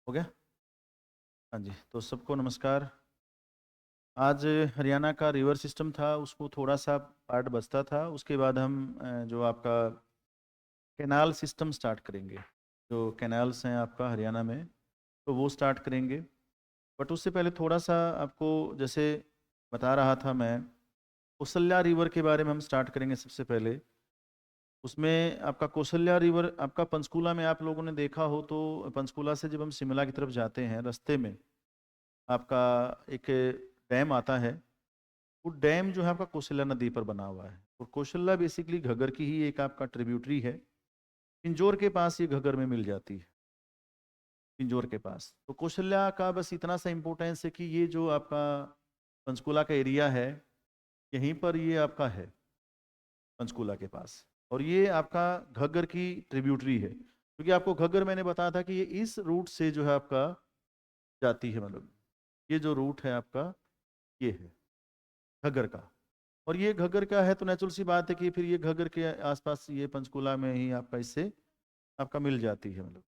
हो गया। हाँ जी, तो सबको नमस्कार। आज हरियाणा का रिवर सिस्टम था, उसको थोड़ा सा पार्ट बचता था। उसके बाद हम जो आपका कैनाल सिस्टम स्टार्ट करेंगे। जो कैनाल्स हैं आपका हरियाणा में, तो वो स्टार्ट करेंगे। बट उससे पहले थोड़ा सा आपको, जैसे बता रहा था मैं, कौशल्या रिवर के बारे में हम स्टार्ट करेंगे सबसे पहले। उसमें आपका कौशल्या रिवर, आपका पंचकूला में आप लोगों ने देखा हो तो पंचकूला से जब हम शिमला की तरफ जाते हैं, रास्ते में आपका एक डैम आता है। वो डैम जो है आपका कौशल्या नदी पर बना हुआ है, और कौशल्या बेसिकली घग्गर की ही एक आपका ट्रिब्यूटरी है। पिंजौर के पास ये घग्गर में मिल जाती है, पिंजौर के पास। तो कौशल्या का बस इतना सा इम्पोर्टेंस है कि ये जो आपका पंचकूला का एरिया है, यहीं पर ये आपका है, पंचकूला के पास। और ये आपका घग्गर की ट्रिब्यूटरी है, क्योंकि आपको घग्गर मैंने बताया था कि ये इस रूट से जो है आपका जाती है, मतलब ये जो रूट है आपका, ये है घग्गर का। और ये घग्गर का है तो नेचुरल सी बात है कि फिर ये घग्गर के आसपास ये पंचकूला में ही आपका इससे आपका मिल जाती है, मतलब।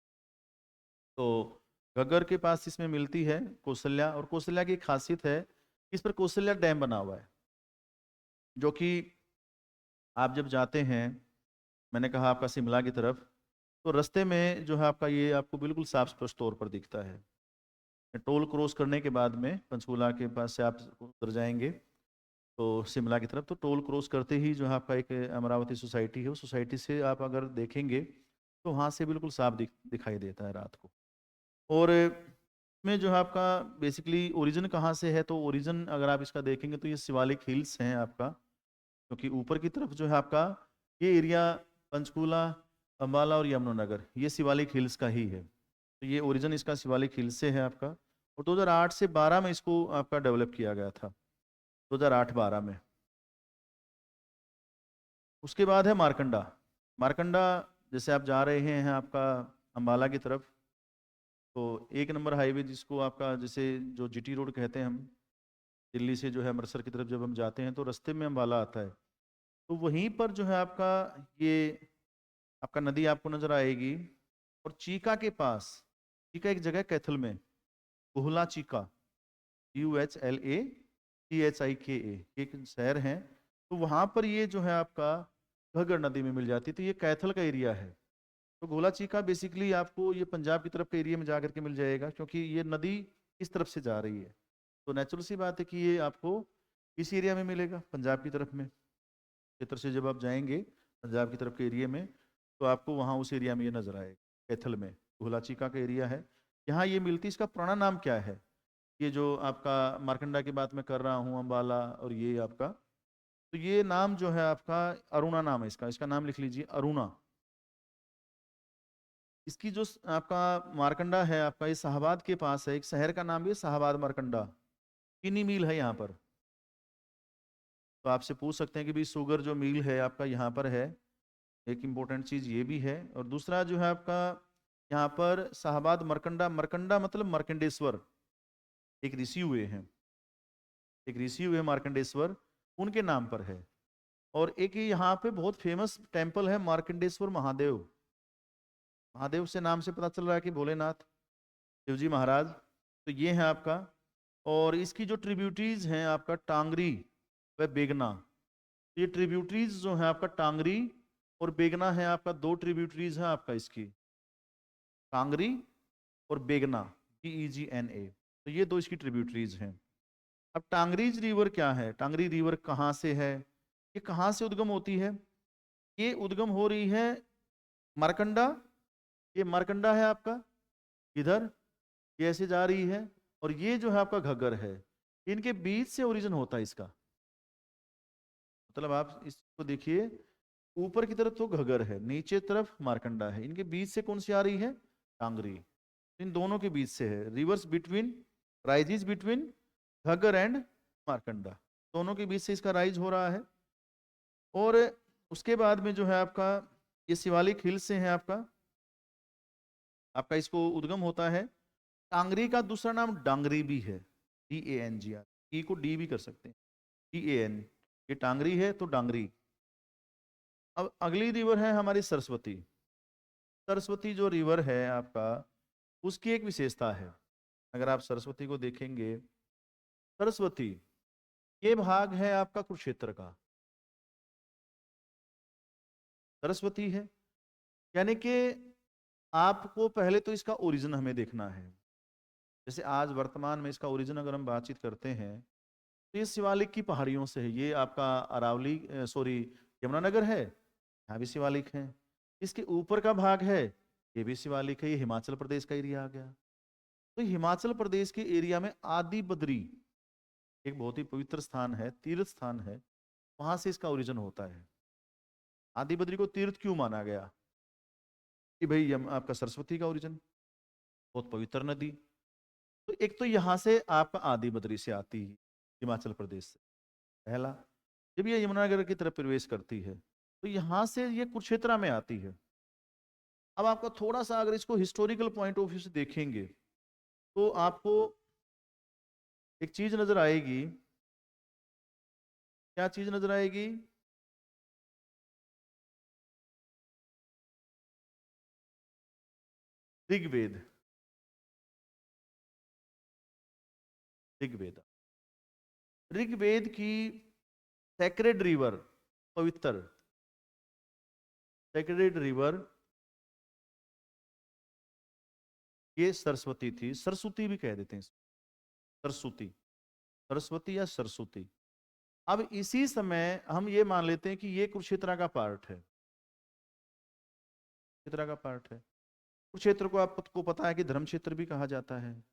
तो घग्गर के पास इसमें मिलती है कौशल्या। और कौशल्या की एक खासियत है, इस पर कौशल्या डैम बना हुआ है, जो कि आप जब जाते हैं, मैंने कहा आपका शिमला की तरफ, तो रास्ते में जो है आपका ये आपको बिल्कुल साफ स्पष्ट तौर पर दिखता है। टोल क्रॉस करने के बाद में पंचकूला के पास से आप उतर जाएंगे तो शिमला की तरफ, तो टोल क्रॉस करते ही जो है आपका एक अमरावती सोसाइटी है, उस सोसाइटी से आप अगर देखेंगे तो वहाँ से बिल्कुल साफ दिखाई देता है रात को। और में जो है आपका बेसिकली ओरिजिन कहाँ से है, तो ओरिजिन अगर आप इसका देखेंगे तो ये शिवालिक हिल्स हैं आपका, क्योंकि ऊपर की तरफ जो है आपका ये एरिया पंचकूला, अम्बाला और यमुनानगर, ये शिवालिक हिल्स का ही है। तो ये ओरिजिन इसका शिवालिक हिल्स से है आपका। और 2008 से 12 में इसको आपका डेवलप किया गया था, 2008-12 में। उसके बाद है मारकंडा। मारकंडा, जैसे आप जा रहे हैं आपका अम्बाला की तरफ, तो 1 नंबर हाईवे जिसको आपका, जैसे जो जीटी रोड कहते हैं हम, दिल्ली से जो है अमृतसर की तरफ जब हम जाते हैं तो रास्ते में अम्बाला आता है। तो वहीं पर जो है आपका ये आपका नदी आपको नजर आएगी। और चीका के पास, चीका एक जगह कैथल में, कोहला चीका, UHLACHIKA, एक शहर है। तो वहाँ पर ये जो है आपका घग्गर नदी में मिल जाती है, तो ये कैथल का एरिया है। तो गोला चीका बेसिकली आपको ये पंजाब की तरफ के एरिया में जा करके मिल जाएगा, क्योंकि ये नदी इस तरफ से जा रही है। तो नेचुरल सी बात है कि ये आपको इस एरिया में मिलेगा, पंजाब की तरफ में। क्षेत्र से जब आप जाएंगे पंजाब की तरफ के एरिया में, तो आपको वहाँ उस एरिया में ये नजर आएगा, कैथल में गोला चीका का एरिया है। यहाँ ये मिलती, इसका पुराना नाम क्या है, ये जो आपका मारकंडा की बात मैं कर रहा हूँ, अम्बाला और ये आपका, तो ये नाम जो है आपका अरुणा नाम है इसका। इसका नाम लिख लीजिए, अरुणा। इसकी जो आपका मारकंडा है आपका, ये शाहबाद के पास है, एक शहर का नाम भी है शाहबाद मारकंडा। चीनी मिल है यहाँ पर। तो आपसे पूछ सकते हैं कि भाई शुगर जो मिल है आपका यहाँ पर है, एक इम्पोर्टेंट चीज ये भी है। और दूसरा जो है आपका यहाँ पर शाहबाद मरकंडा, मरकंडा मतलब मार्कंडेश्वर, एक ऋषि हुए हैं, एक ऋषि हुए मार्कंडेश्वर, उनके नाम पर है। और एक ये यहाँ पे बहुत फेमस टेम्पल है मार्कंडेश्वर महादेव। महादेव से नाम से पता चल रहा है कि भोलेनाथ, शिवजी महाराज। तो ये है आपका। और इसकी जो ट्रिब्यूटरीज हैं आपका टांगरी व बेगना, ये ट्रिब्यूटरीज जो है आपका टांगरी और बेगना है आपका, दो ट्रिब्यूटरीज है आपका इसकी, टांगरी और बेगना, BEGNA। तो ये दो इसकी ट्रिब्यूटरीज हैं। अब टांगरीज रिवर क्या है, टांगरी रिवर कहाँ से है, ये कहाँ से उद्गम होती है, ये उद्गम हो रही है मारकंडा। ये मारकंडा है आपका इधर, ये ऐसे जा रही है। और ये जो है आपका घग्गर है, इनके बीच से ओरिजिन होता है इसका। मतलब आप इसको देखिए, ऊपर की तरफ तो घग्गर है, नीचे तरफ मारकंडा है, इनके बीच से कौन सी आ रही है, टांगरी। इन दोनों के बीच से है, rivers between, rises between Ghaggar and Markanda, दोनों के बीच से इसका राइज हो रहा है। और उसके बाद में जो है आपका ये शिवालिक हिल्स से है आपका, आपका इसको उद्गम होता है। टांगरी का दूसरा नाम डांगरी भी है, DANGR, ई को डी भी कर सकते हैं, DAN। ये टांगरी है तो डांगरी। अब अगली रिवर है हमारी सरस्वती। सरस्वती जो रिवर है आपका, उसकी एक विशेषता है। अगर आप सरस्वती को देखेंगे, सरस्वती ये भाग है आपका कुरुक्षेत्र का, सरस्वती है, यानी कि आपको पहले तो इसका ओरिजिन हमें देखना है। जैसे आज वर्तमान में इसका ओरिजिन अगर हम बातचीत करते हैं तो ये शिवालिक की पहाड़ियों से है। ये आपका अरावली सॉरी यमुनानगर है, यहाँ भी शिवालिक है। इसके ऊपर का भाग है, ये भी शिवालिक है। ये हिमाचल प्रदेश का एरिया आ गया। तो हिमाचल प्रदेश के एरिया में आदि बद्री एक बहुत ही पवित्र स्थान है, तीर्थ स्थान है, वहां से इसका ओरिजिन होता है। आदि बद्री को तीर्थ क्यों माना गया? कि भाई आपका सरस्वती का ओरिजिन, बहुत पवित्र नदी। तो एक तो यहां से आपका आदि बद्री से आती है, हिमाचल प्रदेश से। पहला, जब ये यमुनानगर की तरफ प्रवेश करती है तो यहां से ये कुरुक्षेत्र में आती है। अब आपका थोड़ा सा अगर इसको हिस्टोरिकल पॉइंट ऑफ व्यू से देखेंगे तो आपको एक चीज नजर आएगी। क्या चीज नजर आएगी? ऋग्वेद। ऋग्वेद, ऋग्वेद की सेक्रेड रिवर, पवित्र सेक्रेड रिवर, ये सरस्वती थी। सरस्वती भी कह देते हैं, सरस्वती, सरस्वती या सरस्वती। अब इसी समय हम ये मान लेते हैं कि ये कुरुक्षेत्र का पार्ट है, कुरुक्षेत्र का पार्ट है। कुरुक्षेत्र को आपको पता है कि धर्म क्षेत्र भी कहा जाता है।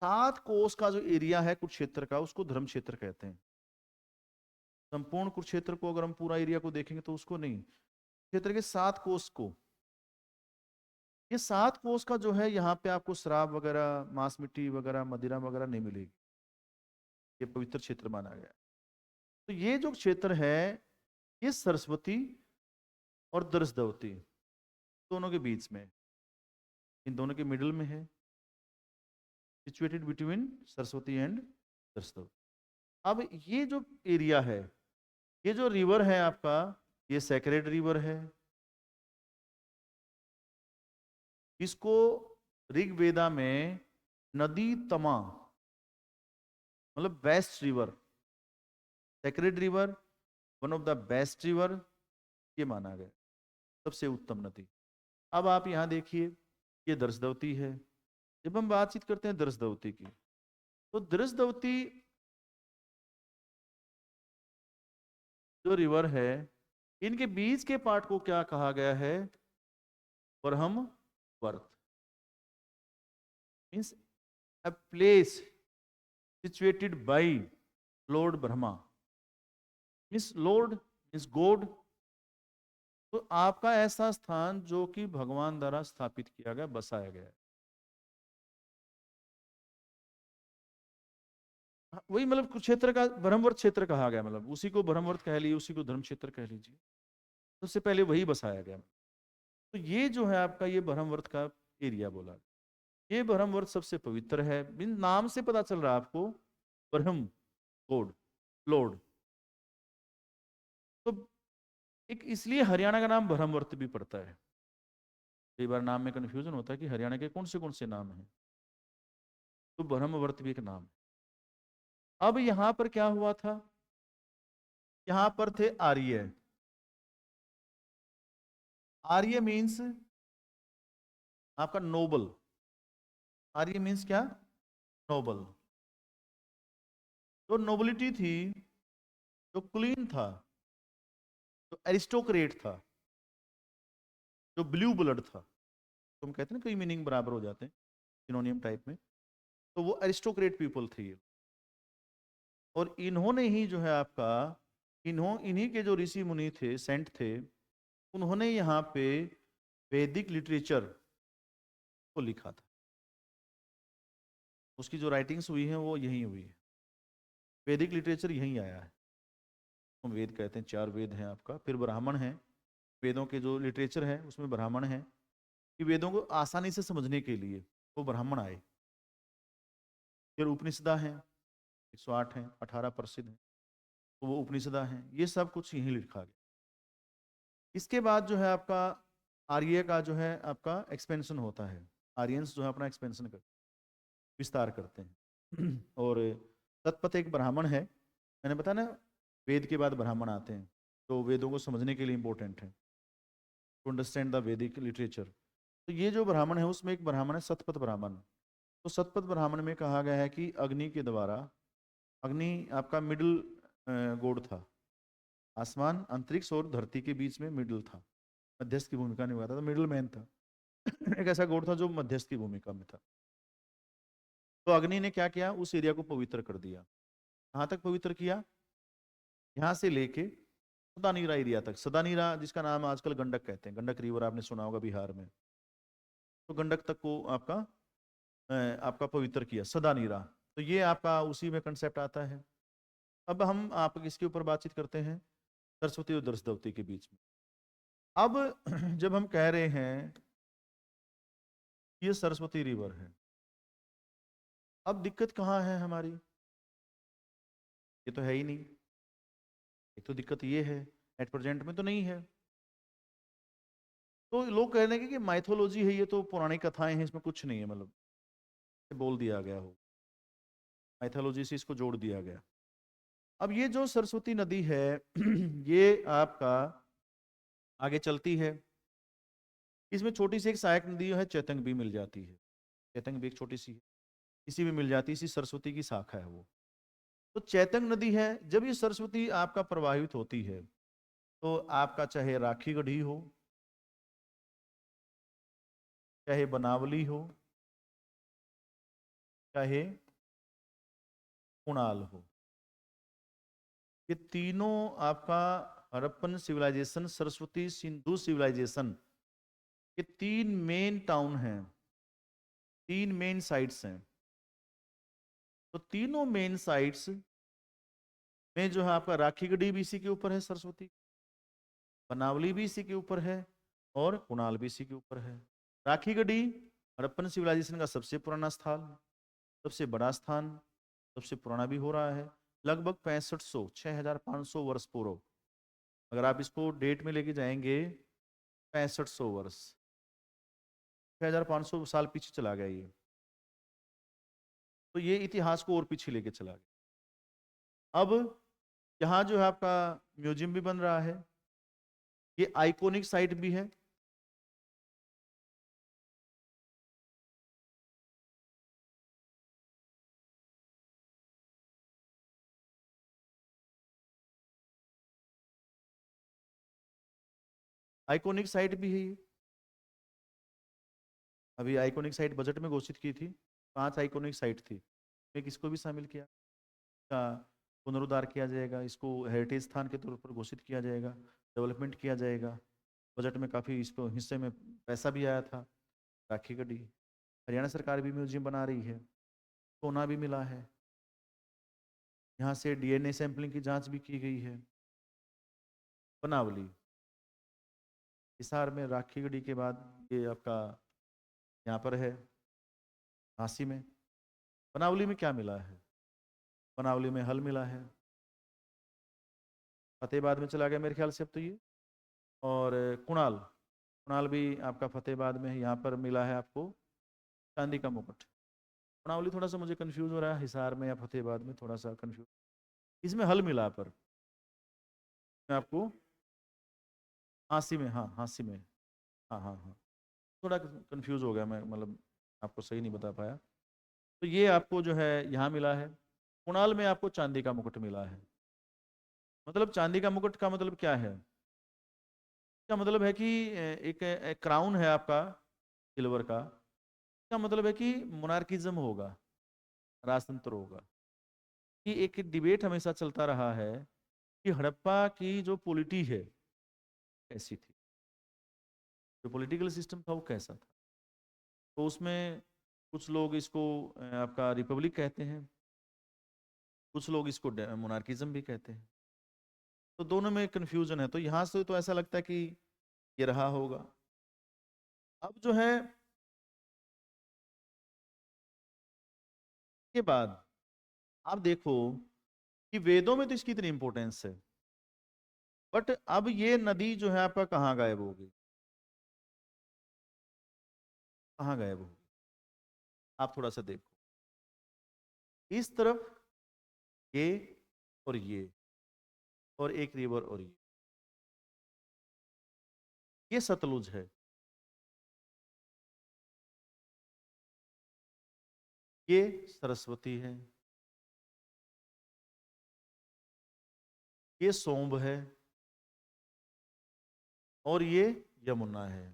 7 कोस का जो एरिया है कुरुक्षेत्र का, उसको धर्म क्षेत्र कहते हैं। संपूर्ण कुरुक्षेत्र को अगर हम पूरा एरिया को देखेंगे तो उसको नहीं, क्षेत्र के 7 कोस को। ये 7 कोस का जो है, यहाँ पे आपको शराब वगैरह, मांस मिट्टी वगैरह, मदिरा वगैरह नहीं मिलेगी। ये पवित्र क्षेत्र माना गया। तो ये जो क्षेत्र है, ये सरस्वती और दरसदवती दोनों के बीच में, इन दोनों के मिडिल में है, सिचुएटेड बिटवीन सरस्वती एंड दरसदवती। अब ये जो एरिया है, ये जो रिवर है आपका, ये सेक्रेड रिवर है। इसको ऋग्वेदा में नदी तमा, मतलब best river, sacred river, one of the best river, ये माना गया सबसे उत्तम नदी। अब आप यहां देखिए, ये दरसदवती है। जब हम बातचीत करते हैं दरसदवती की, तो दरसदवती जो रिवर है, इनके बीच के पार्ट को क्या कहा गया है? ब्रह्म वर्त, means a place situated by Lord Brahma, means Lord is God। तो आपका ऐसा स्थान जो कि भगवान द्वारा स्थापित किया गया, बसाया गया है। वही मतलब कुरुक्षेत्र का ब्रह्मवर्त क्षेत्र कहा गया, मतलब उसी को ब्रह्मवर्त कह लीजिए, उसी को धर्म क्षेत्र कह लीजिए। तो उससे पहले वही बसाया गया। तो ये जो है आपका, ये ब्रह्मवर्त का एरिया बोला। ये ब्रह्मवर्त सबसे पवित्र है। बिन नाम से पता चल रहा है आपको, ब्रह्म, गॉड, लॉर्ड। तो एक इसलिए हरियाणा का नाम ब्रह्मवर्त भी पड़ता है। कई बार नाम में कंफ्यूजन होता है कि हरियाणा के कौन से नाम हैं, तो ब्रह्मवर्त भी एक नाम है। अब यहां पर क्या हुआ था? यहां पर थे आर्य। आर्य मीन्स आपका नोबल। आर्य मीन्स क्या? नोबल। जो नोबिलिटी थी, जो क्लीन था, जो एरिस्टोक्रेट था, जो ब्लू ब्लड था, तो हम कहते हैं ना कई मीनिंग बराबर हो जाते हैं सिनोनियम टाइप में, तो वो एरिस्टोक्रेट पीपल थे। और इन्होंने ही जो है आपका, इन्हीं के जो ऋषि मुनि थे, सेंट थे, उन्होंने यहाँ पे वैदिक लिटरेचर को लिखा था। उसकी जो राइटिंग्स हुई हैं वो यहीं हुई है। वैदिक लिटरेचर यहीं आया है। हम वेद कहते हैं, 4 वेद हैं आपका, फिर ब्राह्मण हैं। वेदों के जो लिटरेचर है उसमें ब्राह्मण हैं, कि वेदों को आसानी से समझने के लिए वो ब्राह्मण आए। फिर उपनिषदा हैं, 108 हैं, 18 प्रसिद्ध हैं, तो वो उपनिषदा हैं। ये सब कुछ यहीं लिखा गया। इसके बाद जो है आपका आर्य का जो है आपका एक्सपेंशन होता है। आर्यंस जो है अपना एक्सपेंशन कर विस्तार करते हैं। और तत्पथ एक ब्राह्मण है, मैंने बताया ना वेद के बाद ब्राह्मण आते हैं, तो वेदों को समझने के लिए इंपॉर्टेंट है टू अंडरस्टैंड द वैदिक लिटरेचर। तो ये जो ब्राह्मण है उसमें एक ब्राह्मण है सतपथ ब्राह्मण। तो सतपथ ब्राह्मण में कहा गया है कि अग्नि के द्वारा, अग्नि आपका मिडिल गॉड था, आसमान अंतरिक्ष और धरती के बीच में मिडिल था, मध्यस्थ की भूमिका निभाता था, मिडिल मैन था। एक ऐसा गॉड था जो मध्यस्थ की भूमिका में था। तो अग्नि ने क्या किया, उस एरिया को पवित्र कर दिया। कहाँ तक पवित्र किया, यहाँ से लेके सदानीरा एरिया तक। सदानीरा जिसका नाम आजकल गंडक कहते हैं, गंडक रिवर आपने सुना होगा बिहार में, तो गंडक तक को आपका पवित्र किया सदानीरा। तो ये आपका उसी में कंसेप्ट आता है। अब हम आप किसके ऊपर बातचीत करते हैं, सरस्वती और दरसवती के बीच में। अब जब हम कह रहे हैं ये सरस्वती रिवर है, अब दिक्कत कहाँ है हमारी, ये तो है ही नहीं। एक तो दिक्कत ये है एट प्रेजेंट में तो नहीं है। तो लोग कह रहे हैं कि माइथोलॉजी है, ये तो पुरानी कथाएं हैं, इसमें कुछ नहीं है, मतलब बोल दिया गया हो, माइथोलॉजी से इसको जोड़ दिया गया। अब ये जो सरस्वती नदी है ये आपका आगे चलती है, इसमें छोटी सी एक सहायक नदी है चैतंग भी मिल जाती है, चैतंग भी एक छोटी सी है, इसी में मिल जाती है, इसी सरस्वती की शाखा है वो। तो चैतंग नदी है, जब ये सरस्वती आपका प्रवाहित होती है तो आपका चाहे राखी गढ़ी हो, चाहे बनावली हो, चाहे कुणाल हो, ये तीनों आपका हड़प्पन सिविलाइजेशन, सरस्वती सिंधु सिविलाइजेशन के तीन मेन टाउन हैं, तीन मेन साइट्स हैं। तो तीनों मेन साइट्स में जो है आपका राखी गढ़ी भी इसी के ऊपर है, सरस्वती, बनावली भी इसी के ऊपर है, और कुणाल भी इसी के ऊपर है। राखी गढ़ी हड़प्पन सिविलाइजेशन का सबसे पुराना स्थान, सबसे बड़ा स्थान, सबसे पुराना भी हो रहा है, लगभग 6500 6500 वर्ष पूर्व। अगर आप इसको डेट में लेके जाएंगे 6500 वर्ष, 6500 साल पीछे चला गया ये। तो ये इतिहास को और पीछे लेके चला गया। अब यहाँ जो है आपका म्यूजियम भी बन रहा है, ये आइकॉनिक साइट भी है। आइकॉनिक साइट भी है ये, अभी आइकॉनिक साइट बजट में घोषित की थी, 5 आइकॉनिक साइट थी, में किसको भी शामिल किया, का पुनरुद्धार किया जाएगा, इसको हेरिटेज स्थान के तौर पर घोषित किया जाएगा, डेवलपमेंट किया जाएगा। बजट में काफ़ी इस हिस्से में पैसा भी आया था। राखी गढ़ी, हरियाणा सरकार भी म्यूजियम बना रही है, सोना भी मिला है, यहाँ से डीएनए सैंपलिंग की जांच भी की गई है। बनावली, हिसार में राखी गढ़ी के बाद ये आपका यहाँ पर है झांसी में। बनावली में क्या मिला है, बनावली में हल मिला है, फतेहाबाद में चला गया मेरे ख्याल से अब तो ये। और कुणाल, कुणाल भी आपका फतेहाबाद में है, यहाँ पर मिला है आपको चांदी का मुकुट। कुणावली थोड़ा सा मुझे कंफ्यूज हो रहा है, हिसार में या फतेहाबाद में थोड़ा सा कंफ्यूज, इसमें हल मिला पर आपको हाँसी में, हाँ हाँसी में, हाँ हाँ हाँ, थोड़ा कंफ्यूज हो गया मैं, मतलब आपको सही नहीं बता पाया। तो ये आपको जो है यहाँ मिला है, कुणाल में आपको चांदी का मुकुट मिला है। मतलब चांदी का मुकुट का मतलब क्या है, क्या मतलब है कि एक क्राउन है आपका सिल्वर का, क्या मतलब है कि मोनार्किज्म होगा, राजतंत्र होगा। कि एक डिबेट हमेशा चलता रहा है कि हड़प्पा की जो पॉलिटी है कैसी थी, जो पॉलिटिकल सिस्टम था वो कैसा था। तो उसमें कुछ लोग इसको आपका रिपब्लिक कहते हैं, कुछ लोग इसको मोनार्किज्म भी कहते हैं, तो दोनों में कंफ्यूजन है। तो यहाँ से तो ऐसा लगता है कि ये रहा होगा। अब जो है के बाद आप देखो कि वेदों में तो इसकी इतनी इंपॉर्टेंस है, बट अब ये नदी जो है आपका कहाँ गायब होगी, कहाँ गायब होगी, आप थोड़ा सा देखो, इस तरफ ये और ये, और एक रिवर, और ये सतलुज है, ये सरस्वती है, ये सोम्ब है, और ये यमुना है।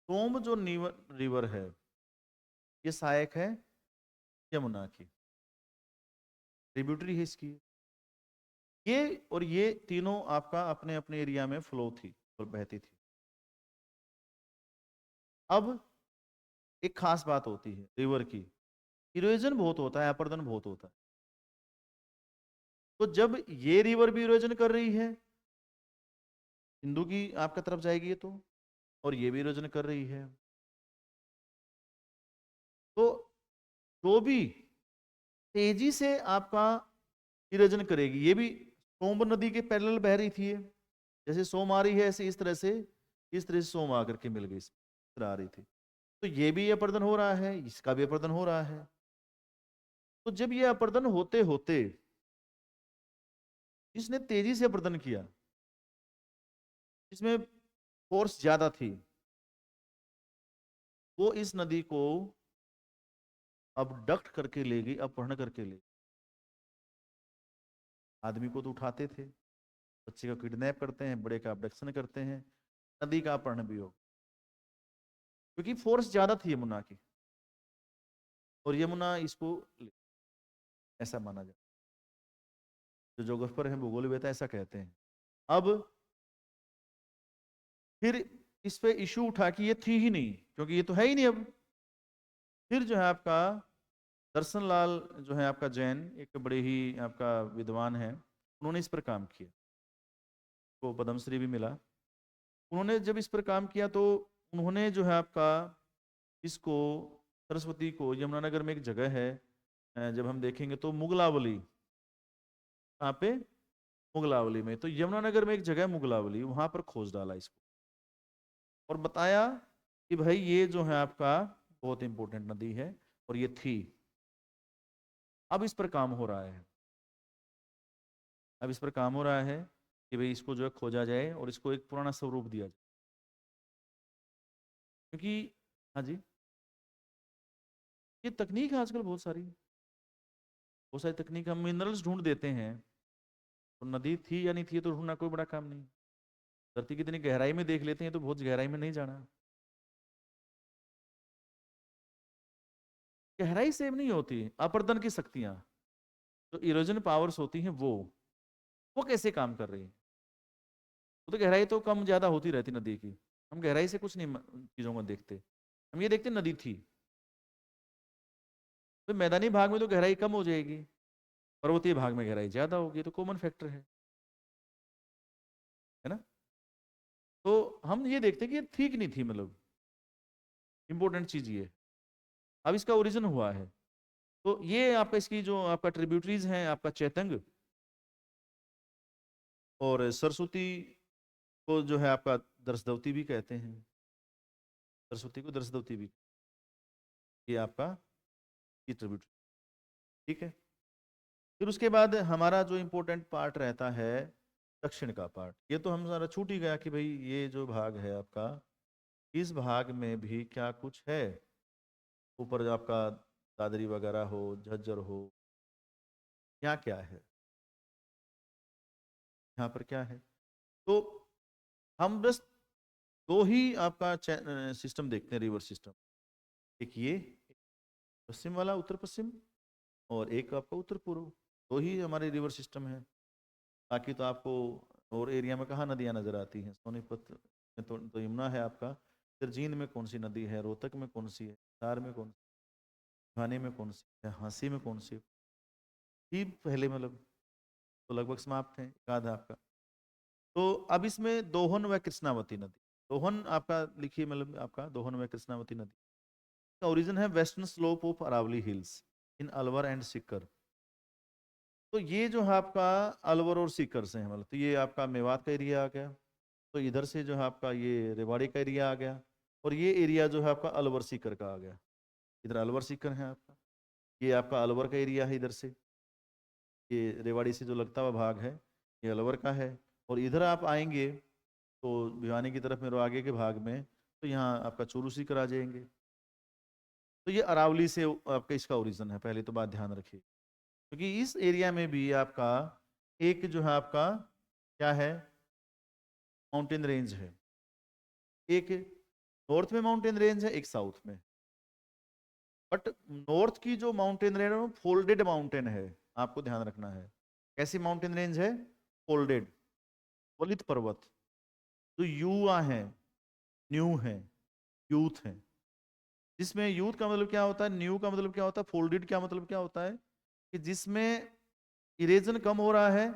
सोम्ब जो रिवर है, ये सहायक है यमुना की, ट्रिब्यूटरी है इसकी। ये और ये तीनों आपका अपने अपने एरिया में फ्लो थी और बहती थी। अब एक खास बात होती है रिवर की, इरोजन बहुत होता है, अपर्दन बहुत होता है। तो जब ये रिवर भी इरोजन कर रही है, हिंदू की आपका तरफ जाएगी ये तो, और ये भी इरोजन कर रही है, तो जो भी तेजी से आपका इरोजन करेगी, ये भी सोम्ब नदी के पैरेलल बह रही थी ये, जैसे सोम आ रही है ऐसे इस तरह से सोम आकर के मिल गई, इस तरह आ रही थी। तो ये भी अपर्दन हो रहा है, इसका भी अपर्दन हो रहा है। तो जब ये अपर्दन होते होते जिसने तेजी से अपर्दन किया, जिसमें फोर्स ज्यादा थी, वो इस नदी को अबडक्ट करके ले गई, अपहरण करके ले। आदमी को तो उठाते थे, बच्चे का किडनैप करते हैं, बड़े का अबडक्शन करते हैं, नदी का अपहरण भी हो, क्योंकि फोर्स ज्यादा थी यमुना की, और यमुना इसको ऐसा माना जाता है। जो जोग्राफर हैं, भूगोलवेता ऐसा कहते हैं। अब फिर इस पे इशू उठा कि ये थी ही नहीं, क्योंकि ये तो है ही नहीं अब। फिर जो है आपका दर्शन लाल जो है आपका जैन, एक बड़े ही आपका विद्वान है, उन्होंने इस पर काम किया, को पद्मश्री भी मिला। उन्होंने जब इस पर काम किया तो उन्होंने जो है आपका इसको, सरस्वती को, यमुनानगर में एक जगह है, जब हम देखेंगे तो मुगलावली, यहाँ पे मुगलावली में, तो यमुनानगर में एक जगह है मुगलावली, वहां पर खोज डाला इसको, और बताया कि भाई ये जो है आपका बहुत इंपॉर्टेंट नदी है, और ये थी। अब इस पर काम हो रहा है, अब इस पर काम हो रहा है कि भाई इसको जो है खोजा जाए और इसको एक पुराना स्वरूप दिया जाए, क्योंकि हाँ जी, ये तकनीक है आजकल बहुत सारी तकनीक, हम मिनरल्स ढूंढ देते हैं, तो नदी थी या नहीं थी तो ढूंढना कोई बड़ा काम नहीं। धरती कितनी गहराई में देख लेते हैं, तो बहुत गहराई में नहीं जाना। गहराई से नहीं होती, अपर्दन की शक्तियां, जो इरोजन पावर्स होती हैं, वो कैसे काम कर रही है। वो तो गहराई तो कम ज्यादा होती रहती नदी की, हम गहराई से कुछ नहीं चीजों को देखते, हम ये देखते नदी थी। तो मैदानी भाग में तो गहराई कम हो जाएगी, पर्वतीय भाग में गहराई ज्यादा होगी, तो कॉमन फैक्टर है ना। तो हम ये देखते कि ये ठीक नहीं थी, मतलब इंपॉर्टेंट चीज ये। अब इसका ओरिजिन हुआ है, तो ये आपका इसकी जो आपका ट्रिब्यूटरीज हैं, आपका चैतंग और सरस्वती को जो है आपका दरसदवती भी कहते हैं, सरस्वती को दरसदवती भी, ये आपका ये ट्रिब्यूटरी, ठीक है। फिर उसके बाद हमारा जो इम्पोर्टेंट पार्ट रहता है दक्षिण का पार्ट, ये तो हम सारा छूट ही गया कि भाई ये जो भाग है आपका, इस भाग में भी क्या कुछ है, ऊपर जो आपका दादरी वगैरह हो, झज्जर हो, यहाँ क्या है, यहाँ पर क्या है। तो हम बस दो ही आपका सिस्टम देखते हैं, रिवर सिस्टम, एक ये पश्चिम वाला, उत्तर पश्चिम, और एक आपका उत्तर पूर्व, दो ही हमारे रिवर सिस्टम है। बाकी तो आपको और एरिया में कहाँ नदियाँ नजर आती हैं, सोनीपत में तो यमुना है आपका, फिर जींद में कौन सी नदी है, रोहतक में कौन सी है, हिसार में कौन सी, भिवानी में कौन सी है, हांसी में कौन सी थी पहले, मतलब तो लगभग समाप्त है, एक आधा आपका। तो अब इसमें दोहन व कृष्णावती नदी, दोहन आपका लिखिए, मतलब आपका दोहन व कृष्णावती नदी का ओरिजिन है western slope of Aravalli hills in Alwar and Sikar. तो ये जो है आपका अलवर और सीकर से है, मतलब तो ये आपका मेवात का एरिया आ गया, तो इधर से जो है आपका ये रेवाड़ी का एरिया आ गया, और ये एरिया जो है आपका अलवर सीकर का आ गया। इधर अलवर सीकर है आपका, ये आपका अलवर का एरिया है। इधर से ये रेवाड़ी से जो लगता हुआ भाग है ये अलवर का है। और इधर आप आएंगे तो भिवानी की तरफ में आगे के भाग में तो यहाँ आपका चूरू सीकर आ जाएंगे। तो ये अरावली से आपका इसका ओरिजिन है, पहले तो बात ध्यान रखिए। क्योंकि इस एरिया में भी आपका एक जो है आपका क्या है, माउंटेन रेंज है। एक नॉर्थ में माउंटेन रेंज है, एक साउथ में। बट नॉर्थ की जो माउंटेन रेंज है वो फोल्डेड माउंटेन है, आपको ध्यान रखना है। कैसी माउंटेन रेंज है? फोल्डेड, वलित पर्वत। जो युवा है, न्यू है, यूथ है। जिसमें यूथ का मतलब क्या होता है, न्यू का मतलब क्या होता है, फोल्डेड क्या मतलब क्या होता है कि जिसमें इरेजन कम हो रहा है,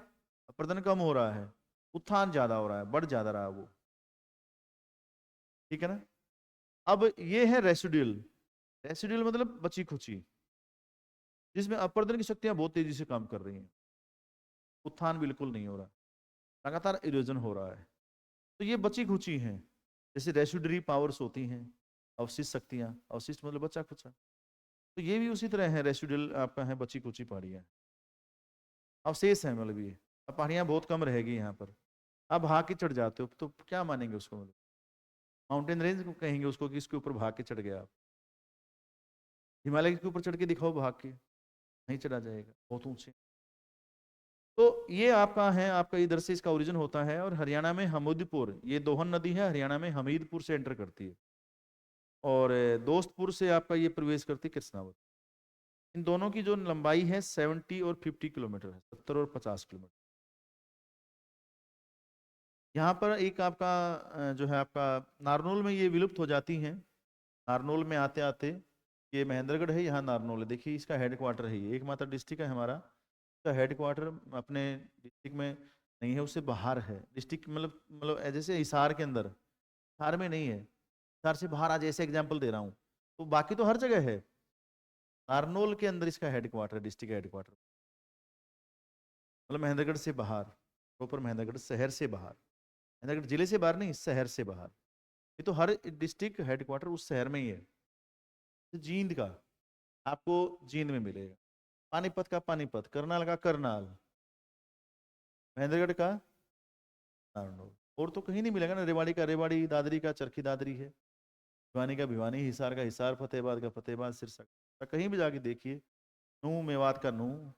अपर्दन कम हो रहा है, उत्थान ज्यादा हो रहा है, बढ़ ज्यादा रहा है वो। ठीक है ना। अब ये है रेसिडुअल। रेसिडुअल मतलब बची खुची, जिसमें अपर्दन की शक्तियां बहुत तेजी से काम कर रही हैं, उत्थान बिल्कुल नहीं हो रहा, लगातार इरोजन हो रहा है। तो ये बची खुची हैं, जैसे रेसिडुअरी पावर्स होती हैं, अवशिष्ट शक्तियां। अवशिष्ट मतलब बचा खुचा, तो ये भी उसी तरह है, रेसिडुअल आपका है, बची खुची पहाड़ियां, अवशेष है। मतलब ये अब पहाड़ियां बहुत कम रहेगी यहाँ पर। आप भाग के चढ़ जाते हो तो क्या मानेंगे उसको, मतलब माउंटेन रेंज को कहेंगे उसको कि इसके ऊपर भाग के चढ़ गया आप। हिमालय के ऊपर चढ़ के दिखाओ भाग के, नहीं चढ़ा जाएगा, बहुत ऊंचे। तो ये आपका है, आपका इधर से इसका ओरिजिन होता है। और हरियाणा में हमीरपुर, ये दोहन नदी है, हरियाणा में हमीरपुर से एंटर करती है। और दोस्तपुर से आपका ये प्रवेश करती है कृष्णावत। इन दोनों की जो लंबाई है 70 और 50 किलोमीटर है, 70 और 50 किलोमीटर। यहाँ पर एक आपका जो है आपका नारनौल में ये विलुप्त हो जाती हैं। नारनौल में आते आते ये महेंद्रगढ़ है, यहाँ नारनौल है। देखिए इसका हेडक्वार्टर है, ये एकमात्र डिस्ट्रिक्ट है हमारा, इसका हेडक्वार्टर अपने डिस्ट्रिक्ट में नहीं है, उससे बाहर है। डिस्ट्रिक्ट मतलब जैसे हिसार के अंदर, हिसार में नहीं है, हिसार से बाहर, आज ऐसे एग्जाम्पल दे रहा हूँ। तो बाकी तो हर जगह है, नारनौल के अंदर इसका हेडक्वार्टर, डिस्ट्रिक्ट हेडक्वार्टर, मतलब महेंद्रगढ़ से बाहर, प्रॉपर महेंद्रगढ़ शहर से बाहर, महेंद्रगढ़ जिले से बाहर नहीं, शहर से बाहर। ये तो हर डिस्ट्रिक्ट हेडक्वार्टर उस शहर में ही है। तो जींद का आपको जींद में मिलेगा, पानीपत का पानीपत, करनाल का करनाल, महेंद्रगढ़ का नारनौल। और तो कहीं नहीं मिलेगा ना, रेवाड़ी का रेवाड़ी, दादरी का चरखी दादरी है, भिवानी का भिवानी, हिसार का हिसार, फतेहाबाद का फतेहाबाद, सिरसा का, कहीं भी जाके देखिए, नूह मेवात का नूह,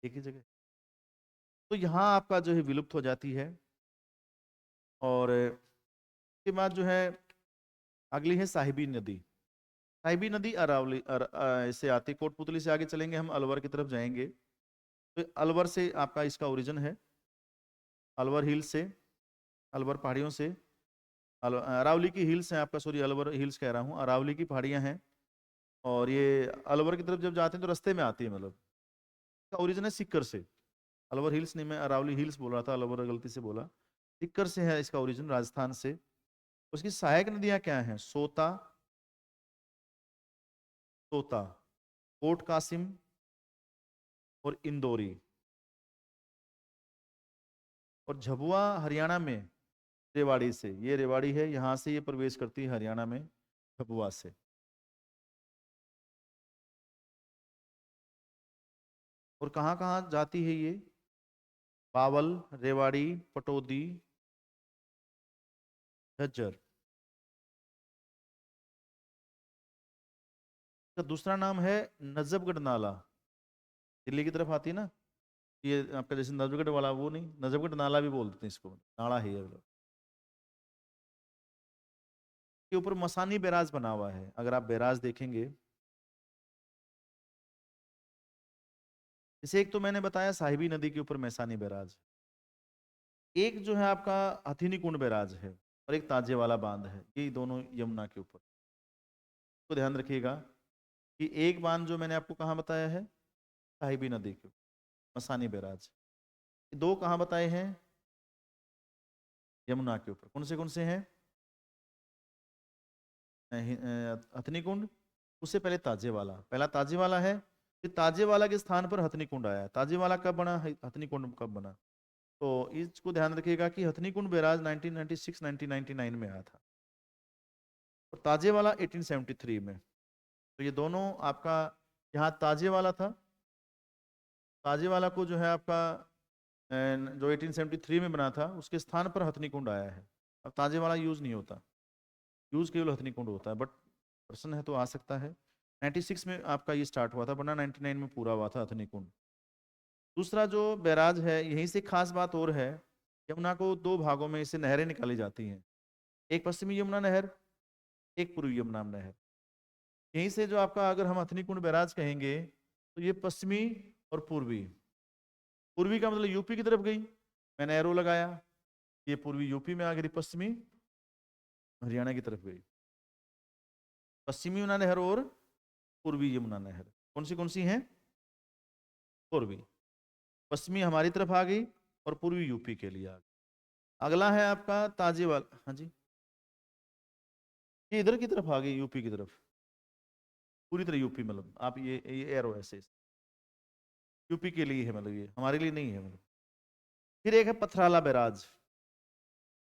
एक ही जगह। तो यहाँ आपका जो है विलुप्त हो जाती है। और उसके बाद जो है अगली है साहिबी नदी। साहिबी नदी अरावली से आती, कोटपुतली से आगे चलेंगे हम, अलवर की तरफ जाएंगे। तो अलवर से आपका इसका ओरिजिन है, अलवर हिल से, अलवर पहाड़ियों से। अरावली की हिल्स हैं आपका, सॉरी अलवर हिल्स कह रहा हूँ, अरावली की पहाड़ियाँ हैं। और ये अलवर की तरफ जब जाते हैं तो रास्ते में आती है, मतलब इसका ओरिजिन है सिक्कर से। अलवर हिल्स नहीं, मैं अरावली हिल्स बोल रहा था, अलवर गलती से बोला। सिक्कर से है इसका ओरिजिन, राजस्थान से। उसकी सहायक नदियां क्या हैं? सोता, तोता, कोट कासिम और इंदौरी। और झबुआ हरियाणा में, रेवाड़ी से, ये रेवाड़ी है, यहाँ से ये प्रवेश करती है हरियाणा में, झबुआ से। और कहाँ कहाँ जाती है ये? बावल, रेवाड़ी, पटौदी, झज्जर। इसका दूसरा नाम है नजफगढ़ नाला, दिल्ली की तरफ आती है ना ये आपका, जैसे नजफगढ़ वाला वो नहीं, नजफगढ़ नाला भी बोल देते हैं इसको, नाला है ये वाला। के ऊपर मसानी बैराज बना हुआ है, अगर आप बैराज देखेंगे। जैसे एक तो मैंने बताया साहिबी नदी के ऊपर मैसानी बैराज, एक जो है आपका हथिनी कुंड बैराज है, और एक ताजे वाला बांध है, ये दोनों यमुना के ऊपर। तो ध्यान रखिएगा कि एक बांध जो मैंने आपको कहाँ बताया है, साहिबी नदी के ऊपर, मसानी बैराज। दो कहाँ बताए हैं? यमुना के ऊपर। कौन से हैं? हथनी कुंड, उससे पहले ताजे वाला, पहला ताजे वाला है, फिर ताजे वाला के स्थान पर हथनी कुंड आया। ताजे वाला कब बना, हथनी कुंड कब बना? तो इसको ध्यान रखिएगा कि हथनी कुंड बैराज 1996 1999 में आया था। और ताजे वाला 1873 में। तो ये दोनों आपका, यहाँ ताजे वाला था, ताजे वाला को जो है आपका जो 1873 में बना था उसके स्थान पर हथनी कुंड आया है। अब ताजे वाला यूज़ नहीं होता, यूज़ केवल हथनी कुंड होता है, बट प्रश्न है तो आ सकता है। 96 में आपका ये स्टार्ट हुआ था, वरना 99 में पूरा हुआ था हथनी कुंड। दूसरा जो बैराज है, यहीं से खास बात और है, यमुना को दो भागों में इसे नहरें निकाली जाती हैं, एक पश्चिमी यमुना नहर, एक पूर्वी यमुना नहर। यहीं से जो आपका, अगर हम हथनी कुंड बैराज कहेंगे तो ये पश्चिमी और पूर्वी, पूर्वी का मतलब यूपी की तरफ गई, मैंने एरो लगाया, ये पूर्वी यूपी में आ गई, पश्चिमी हरियाणा की तरफ गई। पश्चिमी यमुना नहर और पूर्वी यमुना नहर कौन सी हैं? पूर्वी। पश्चिमी हमारी तरफ आ गई और पूर्वी यूपी के लिए आ गई। अगला है आपका ताजेवाल, हाँ जी, ये इधर की तरफ आ गई, यूपी की तरफ, पूरी तरह यूपी, मतलब आप ये एरो ऐसे यूपी के लिए है, मतलब ये हमारे लिए नहीं है मतलब। फिर एक है पथराला बैराज,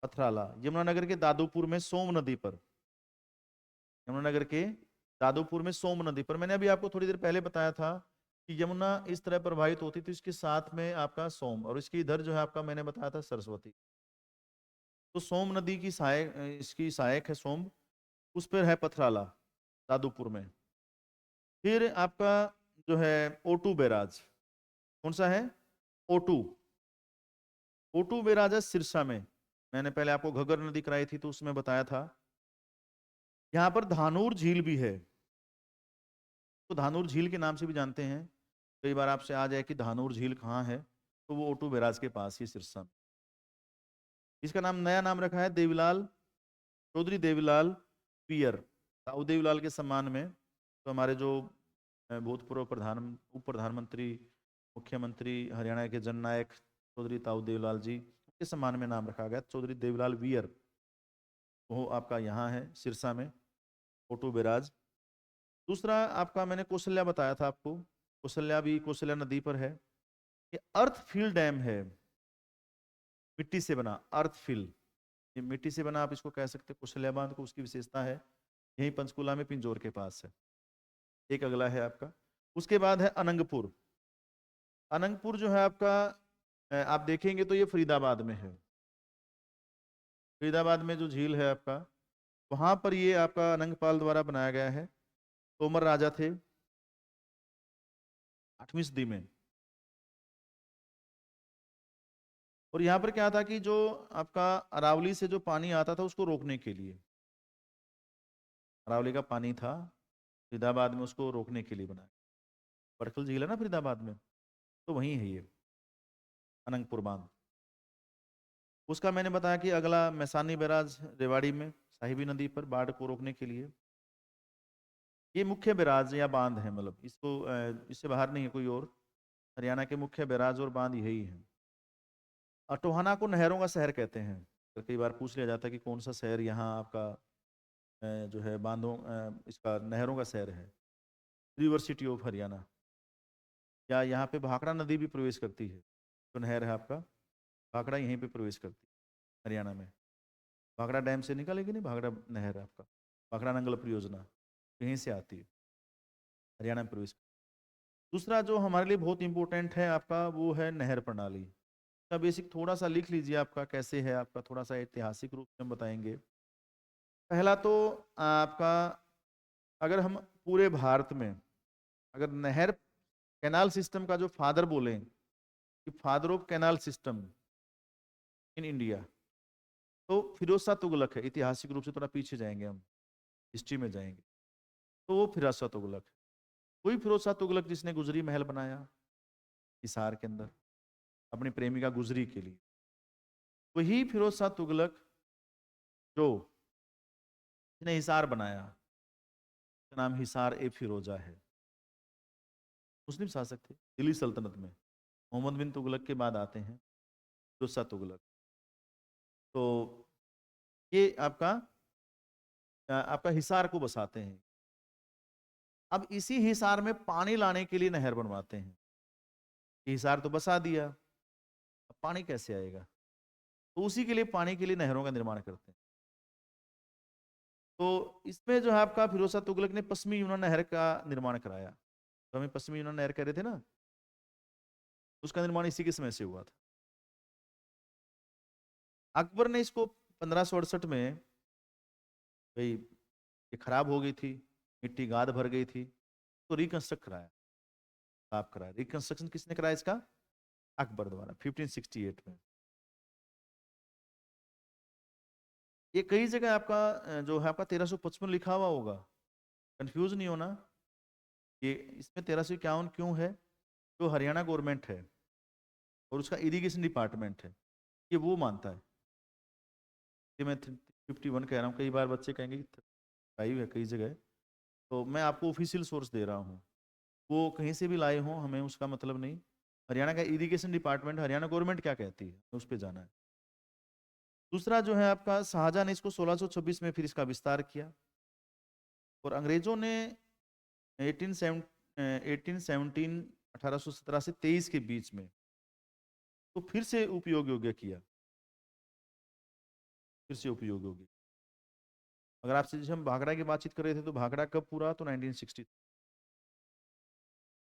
पथराला यमुनानगर के दादूपुर में सोम नदी पर, यमुनानगर के दादूपुर में सोम नदी पर। मैंने अभी आपको थोड़ी देर पहले बताया था कि यमुना इस तरह प्रवाहित होती थी, इसके साथ में आपका सोम, और इसकी इधर जो है आपका मैंने बताया था सरस्वती। तो सोम नदी की सहायक, इसकी सहायक है सोम, उस पर है पथराला दादूपुर में। फिर आपका जो है ओटू बैराज, कौन सा है? ओटू, ओटू बैराज है सिरसा में। मैंने पहले आपको घग्गर नदी कराई थी तो उसमें बताया था। यहाँ पर धानूर झील भी है, तो धानूर झील के नाम से भी जानते हैं। कई बार आपसे आ जाए कि धानूर झील कहाँ है, तो वो ओटू बैराज के पास ही, सिरसा में। इसका नाम, नया नाम रखा है देवीलाल, चौधरी देवीलाल पियर, ताऊ देवीलाल के सम्मान में। तो हमारे जो भूतपूर्व उप प्रधानमंत्री, मुख्यमंत्री हरियाणा के जननायक चौधरी ताऊ देवीलाल जी के सम्मान में नाम रखा गया, चौधरी देवीलाल वियर। वो आपका यहाँ है सिरसा में, ओटू बैराज। दूसरा आपका मैंने कौशल्या बताया था आपको, कौशल्या भी कौशल्या नदी पर है। ये अर्थफिल डैम है, मिट्टी से बना अर्थफिल, ये मिट्टी से बना, आप इसको कह सकते कौशल्या बांध को, उसकी विशेषता है यही पंचकुला में पिंजौर के पास है। एक अगला है आपका, उसके बाद है अनंगपुर। अनंगपुर जो है आपका, आप देखेंगे तो ये फरीदाबाद में है। फरीदाबाद में जो झील है आपका, वहां पर ये आपका अनंगपाल द्वारा बनाया गया है। तोमर राजा थे 8वीं सदी में। और यहाँ पर क्या था कि जो आपका अरावली से जो पानी आता था उसको रोकने के लिए, अरावली का पानी था फरीदाबाद में, उसको रोकने के लिए बनाया। बड़खल झील है ना फरीदाबाद में, तो वहीं है ये अनंगपुर बांध। उसका मैंने बताया कि अगला मैसानी बैराज रेवाड़ी में, साहिबी नदी पर, बाढ़ को रोकने के लिए। ये मुख्य बैराज या बांध है, मतलब इसको इससे बाहर नहीं है कोई और। हरियाणा के मुख्य बैराज और बांध यही है। और टोहाना को नहरों का शहर कहते हैं, तो कई बार पूछ लिया जाता है कि कौन सा शहर यहाँ आपका जो है बांधों, इसका नहरों का शहर है। River city of Haryana. या यहाँ पे भाखड़ा नदी भी प्रवेश करती है, तो नहर है आपका भाखड़ा, यहीं पे प्रवेश करती है हरियाणा में। भाखड़ा डैम से निकलेगी नहीं, भाखड़ा नहर है आपका, भाखड़ा नंगल परियोजना यहीं से आती है, हरियाणा में प्रवेश। दूसरा जो हमारे लिए बहुत इंपॉर्टेंट है आपका, वो है नहर प्रणाली का बेसिक थोड़ा सा लिख लीजिए आपका, कैसे है आपका, थोड़ा सा ऐतिहासिक रूप से हम बताएंगे। पहला तो आपका, अगर हम पूरे भारत में अगर नहर कैनाल सिस्टम का जो फादर बोलें कि father of canal system in India, तो फिरोज शाह तुगलक है। ऐतिहासिक रूप से थोड़ा पीछे जाएंगे हम, हिस्ट्री में जाएंगे, तो वो फिरोज शाह तुगलक है। वही फिरोज शाह तुगलक जिसने गुजरी महल बनाया हिसार के अंदर अपनी प्रेमिका गुजरी के लिए। वही फिरोज शाह तुगलक जो जिसने हिसार बनाया, उसका नाम हिसार ए फिरोजा है। मुस्लिम शासक थे दिल्ली सल्तनत में, मोहम्मद बिन तुगलक के बाद आते हैं फिरोज शाह तुगलक। तो ये आपका हिसार को बसाते हैं। अब इसी हिसार में पानी लाने के लिए नहर बनवाते हैं। हिसार तो बसा दिया, अब पानी कैसे आएगा, तो उसी के लिए पानी के लिए नहरों का निर्माण करते हैं। तो इसमें जो है आपका फिरोज शाह तुगलक ने पश्चिमी यमुना नहर का निर्माण कराया। तो हमें पश्चिमी यमुना नहर कह रहे थे ना, उसका निर्माण इसी के समय से हुआ था। अकबर ने इसको 1568 में, भाई ये खराब हो गई थी, मिट्टी गाद भर गई थी, तो रिकंस्ट्रक्ट कराया, साफ कराया। रिकंस्ट्रक्शन किसने कराया इसका? अकबर द्वारा 1568 में। ये कई जगह आपका जो है आपका 1355 लिखा हुआ होगा, कंफ्यूज नहीं होना। ये इसमें 1351 क्यों है? जो हरियाणा गवर्नमेंट है और उसका इरिगेशन डिपार्टमेंट है, ये वो मानता है कि मैं 51 कह रहा हूँ। कई बार बच्चे कहेंगे कि 5 है कई जगह, तो मैं आपको ऑफिशियल सोर्स दे रहा हूँ, वो कहीं से भी लाए हों हमें उसका मतलब नहीं। हरियाणा का इरिगेशन डिपार्टमेंट, हरियाणा गवर्नमेंट क्या कहती है उस पर जाना है। दूसरा जो है आपका, शाहजहां ने इसको 1626 में फिर इसका विस्तार किया, और अंग्रेजों ने 1817 1817 से 23 के बीच में तो फिर से उपयोग योग्य किया, फिर से उपयोग योग्य। अगर आपसे जैसे हम भाखड़ा की बातचीत कर रहे थे, तो भाखड़ा कब पूरा? तो 1960।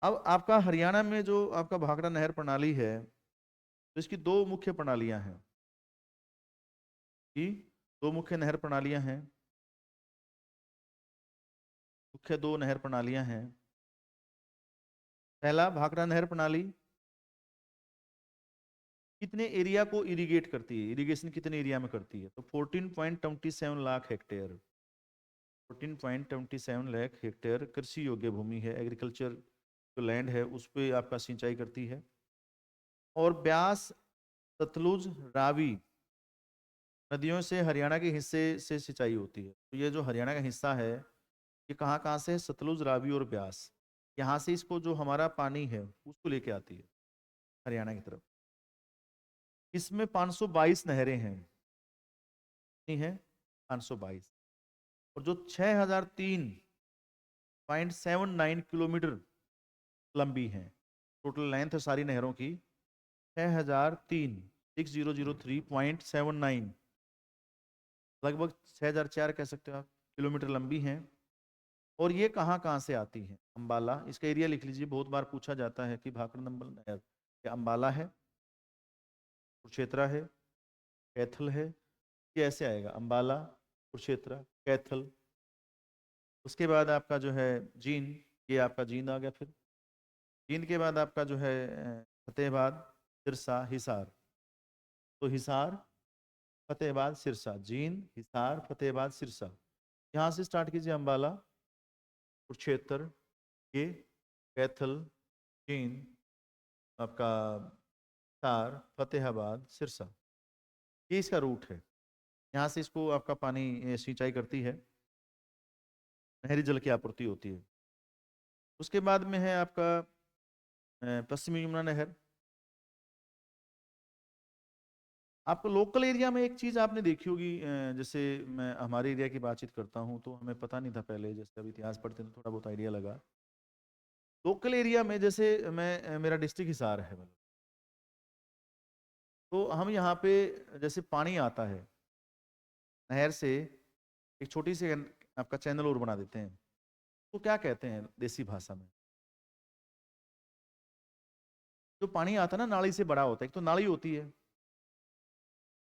अब आपका हरियाणा में जो आपका भाखड़ा नहर प्रणाली है, तो इसकी दो मुख्य प्रणालियां हैं, कि दो मुख्य नहर प्रणालियां हैं, मुख्य दो नहर प्रणालियां हैं। पहला, भाखड़ा नहर प्रणाली कितने एरिया को इरिगेट करती है, इरिगेशन कितने एरिया में करती है? तो 14.27 लाख हेक्टेयर, 14.27 लाख हेक्टेयर कृषि योग्य भूमि है, एग्रीकल्चर जो लैंड है उस पर आपका सिंचाई करती है। और ब्यास, सतलुज, रावी नदियों से हरियाणा के हिस्से से सिंचाई होती है। तो ये जो हरियाणा का हिस्सा है, ये कहाँ कहाँ से है? सतलुज, रावी और ब्यास, यहाँ से इसको जो हमारा पानी है उसको लेके आती है हरियाणा की तरफ। इसमें 522 नहरें हैं, कितनी है? 522। और जो 6003.79 किलोमीटर लंबी है, टोटल लेंथ है सारी नहरों की 6003.79, लगभग 6004 कह सकते हो आप किलोमीटर लंबी हैं। और ये कहाँ कहाँ से आती है? अंबाला, इसका एरिया लिख लीजिए, बहुत बार पूछा जाता है कि भाखड़ा नंबर नहर ये अंबाला है, कुरुक्षेत्र है, कैथल है, ये ऐसे आएगा अंबाला, कुरुक्षेत्र, कैथल। उसके बाद आपका जो है जींद, ये आपका जींद आ गया। फिर जींद के बाद आपका जो है फतेहाबाद, सिरसा, हिसार। तो हिसार, फतेहाबाद, सिरसा, जींद, हिसार, फतेहाबाद, सिरसा। यहाँ से स्टार्ट कीजिए, अंबाला, कुरुक्षेत्र, ये कैथल, जींद, आपका हिसार, फतेहाबाद, सिरसा, ये इसका रूट है। यहाँ से इसको आपका पानी सिंचाई करती है, नहरी जल की आपूर्ति होती है। उसके बाद में है आपका पश्चिमी यमुना नहर। आपको लोकल एरिया में एक चीज आपने देखी होगी, जैसे मैं हमारे एरिया की बातचीत करता हूँ, तो हमें पता नहीं था पहले, जैसे अभी इतिहास पढ़ते तो थोड़ा बहुत आइडिया लगा। लोकल एरिया में जैसे मैं मेरा डिस्ट्रिक्ट हिसार है, मतलब तो हम यहाँ पे जैसे पानी आता है नहर से, एक छोटी सी आपका चैनल और बना देते हैं, तो क्या कहते हैं देसी भाषा में? जो पानी आता है ना, नाली से बड़ा होता है, एक तो नाली होती है,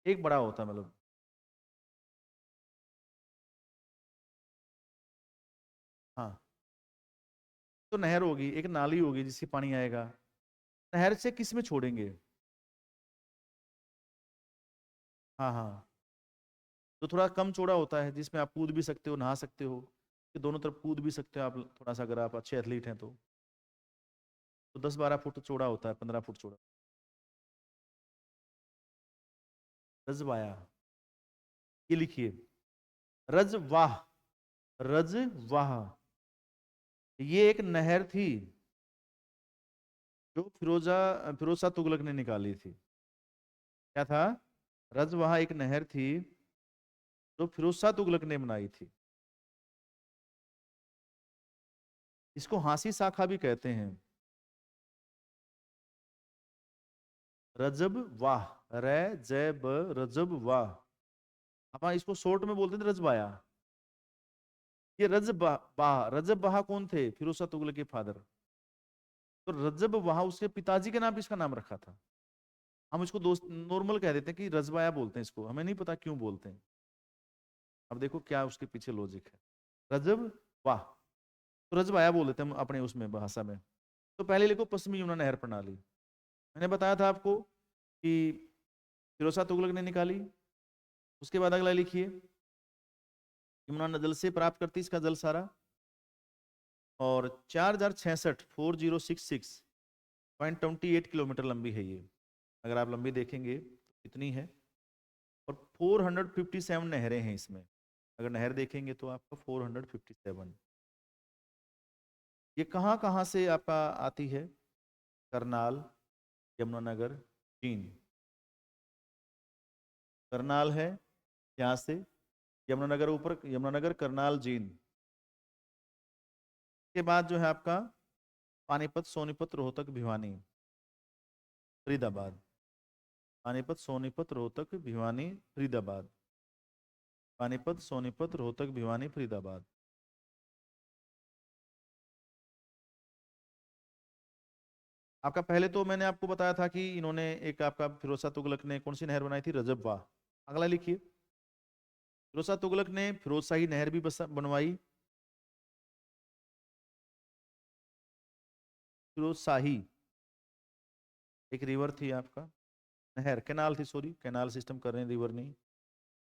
एक बड़ा होता है, मतलब हाँ। तो नहर होगी, एक नाली होगी जिससे पानी आएगा। नहर से किस में छोड़ेंगे? हाँ हाँ, तो थोड़ा कम चौड़ा होता है, जिसमें आप कूद भी सकते हो, नहा सकते हो, कि दोनों तरफ कूद भी सकते हो आप, थोड़ा सा अगर आप अच्छे एथलीट हैं तो 10-12 फुट चौड़ा होता है, 15 फुट चौड़ा। रजवाया, ये लिखिए, रजवाह, रजवाह, ये एक नहर थी जो फिरोज शाह तुगलक ने निकाली थी। क्या था? रजवाह एक नहर थी जो फिरोज शाह तुगलक ने बनाई थी। इसको हांसी शाखा भी कहते हैं, रजब वाह, रे जय ब रजब वाह। अपन इसको शॉर्ट में बोलते थे रजवाया। ये रजब बहा कौन थे? फिरोज शाह तुगलक के फादर। तो रजब बहा उसके पिताजी के नाम पे इसका नाम रखा था। हम इसको दोस्त नॉर्मल कह देते हैं कि रजबाया बोलते हैं इसको, हमें नहीं पता क्यों बोलते हैं। अब देखो क्या उसके पीछे लॉजिक है। रजब वाह, तो रजबाया बोल देते हैं हम अपने उसमें भाषा में। तो पहले लिखो पश्चिमी यमुना नहर प्रणाली। मैंने बताया था आपको कि फिरोज शाह तुगलक ने निकाली। उसके बाद अगला लिखिए, यमुना नदी से प्राप्त करती इसका जल सारा। और 4066.28 किलोमीटर लंबी है ये। अगर आप लंबी देखेंगे तो कितनी है। और 457 नहरें हैं इसमें। अगर नहर देखेंगे तो आपका 457। ये कहाँ कहाँ से आपका आती है? करनाल, यमुनानगर, जींद। करनाल है यहाँ से, यमुनानगर ऊपर, यमुनानगर, करनाल, जींद। के बाद जो है आपका पानीपत, सोनीपत, रोहतक, भिवानी, फरीदाबाद। पानीपत, सोनीपत, रोहतक, भिवानी, फरीदाबाद। पानीपत, सोनीपत, रोहतक, भिवानी, फरीदाबाद। आपका पहले तो मैंने आपको बताया था कि इन्होंने एक आपका फिरोज शाह तुगलक ने कौन सी नहर बनाई थी? रजब वाह। अगला लिखिए, फिरोज शाह तुगलक ने फिरोज शाही नहर भी बनवाई। फिरोज शाही एक रिवर थी आपका, नहर कैनाल थी, सॉरी कैनाल सिस्टम कर रहे हैं, रिवर नहीं।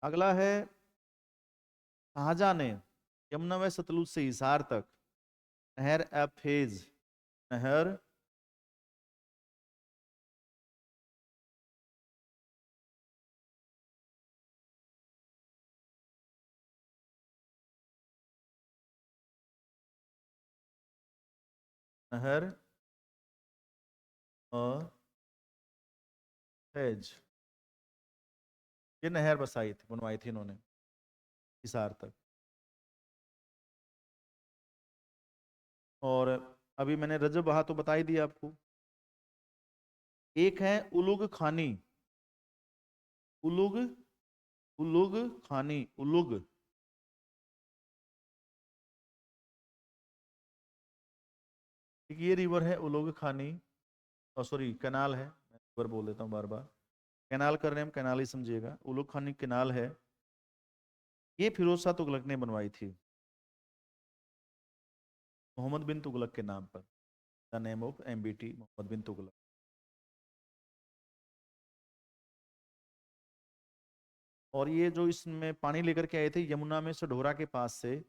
अगला है शाहजहां ने यमुना व सतलुज से हिसार तक नहर फेज, नहर नहर फेज, ये नहर बसाई थी, बनवाई थी इन्होंने हिसार तक। और अभी मैंने रजब बहा तो बता ही दिया आपको। एक है उलुग खानी, उलुग, उलुग खानी, उलुग। ठीक, ये रिवर है उलुग खानी, और सॉरी कैनाल है, मैं रिवर बोल देता हूँ बार बार। कैनाल कर रहे हैं हम, कैनाल ही समझिएगा। उलुग खानी कैनाल है, ये फिरोज शाह तुगलक ने बनवाई थी मोहम्मद बिन तुगलक के नाम पर। The name of MBT, Muhammad bin Tughlaq. और ये जो इसमें पानी लेकर के आए थे यमुना में सढोरा के पास से,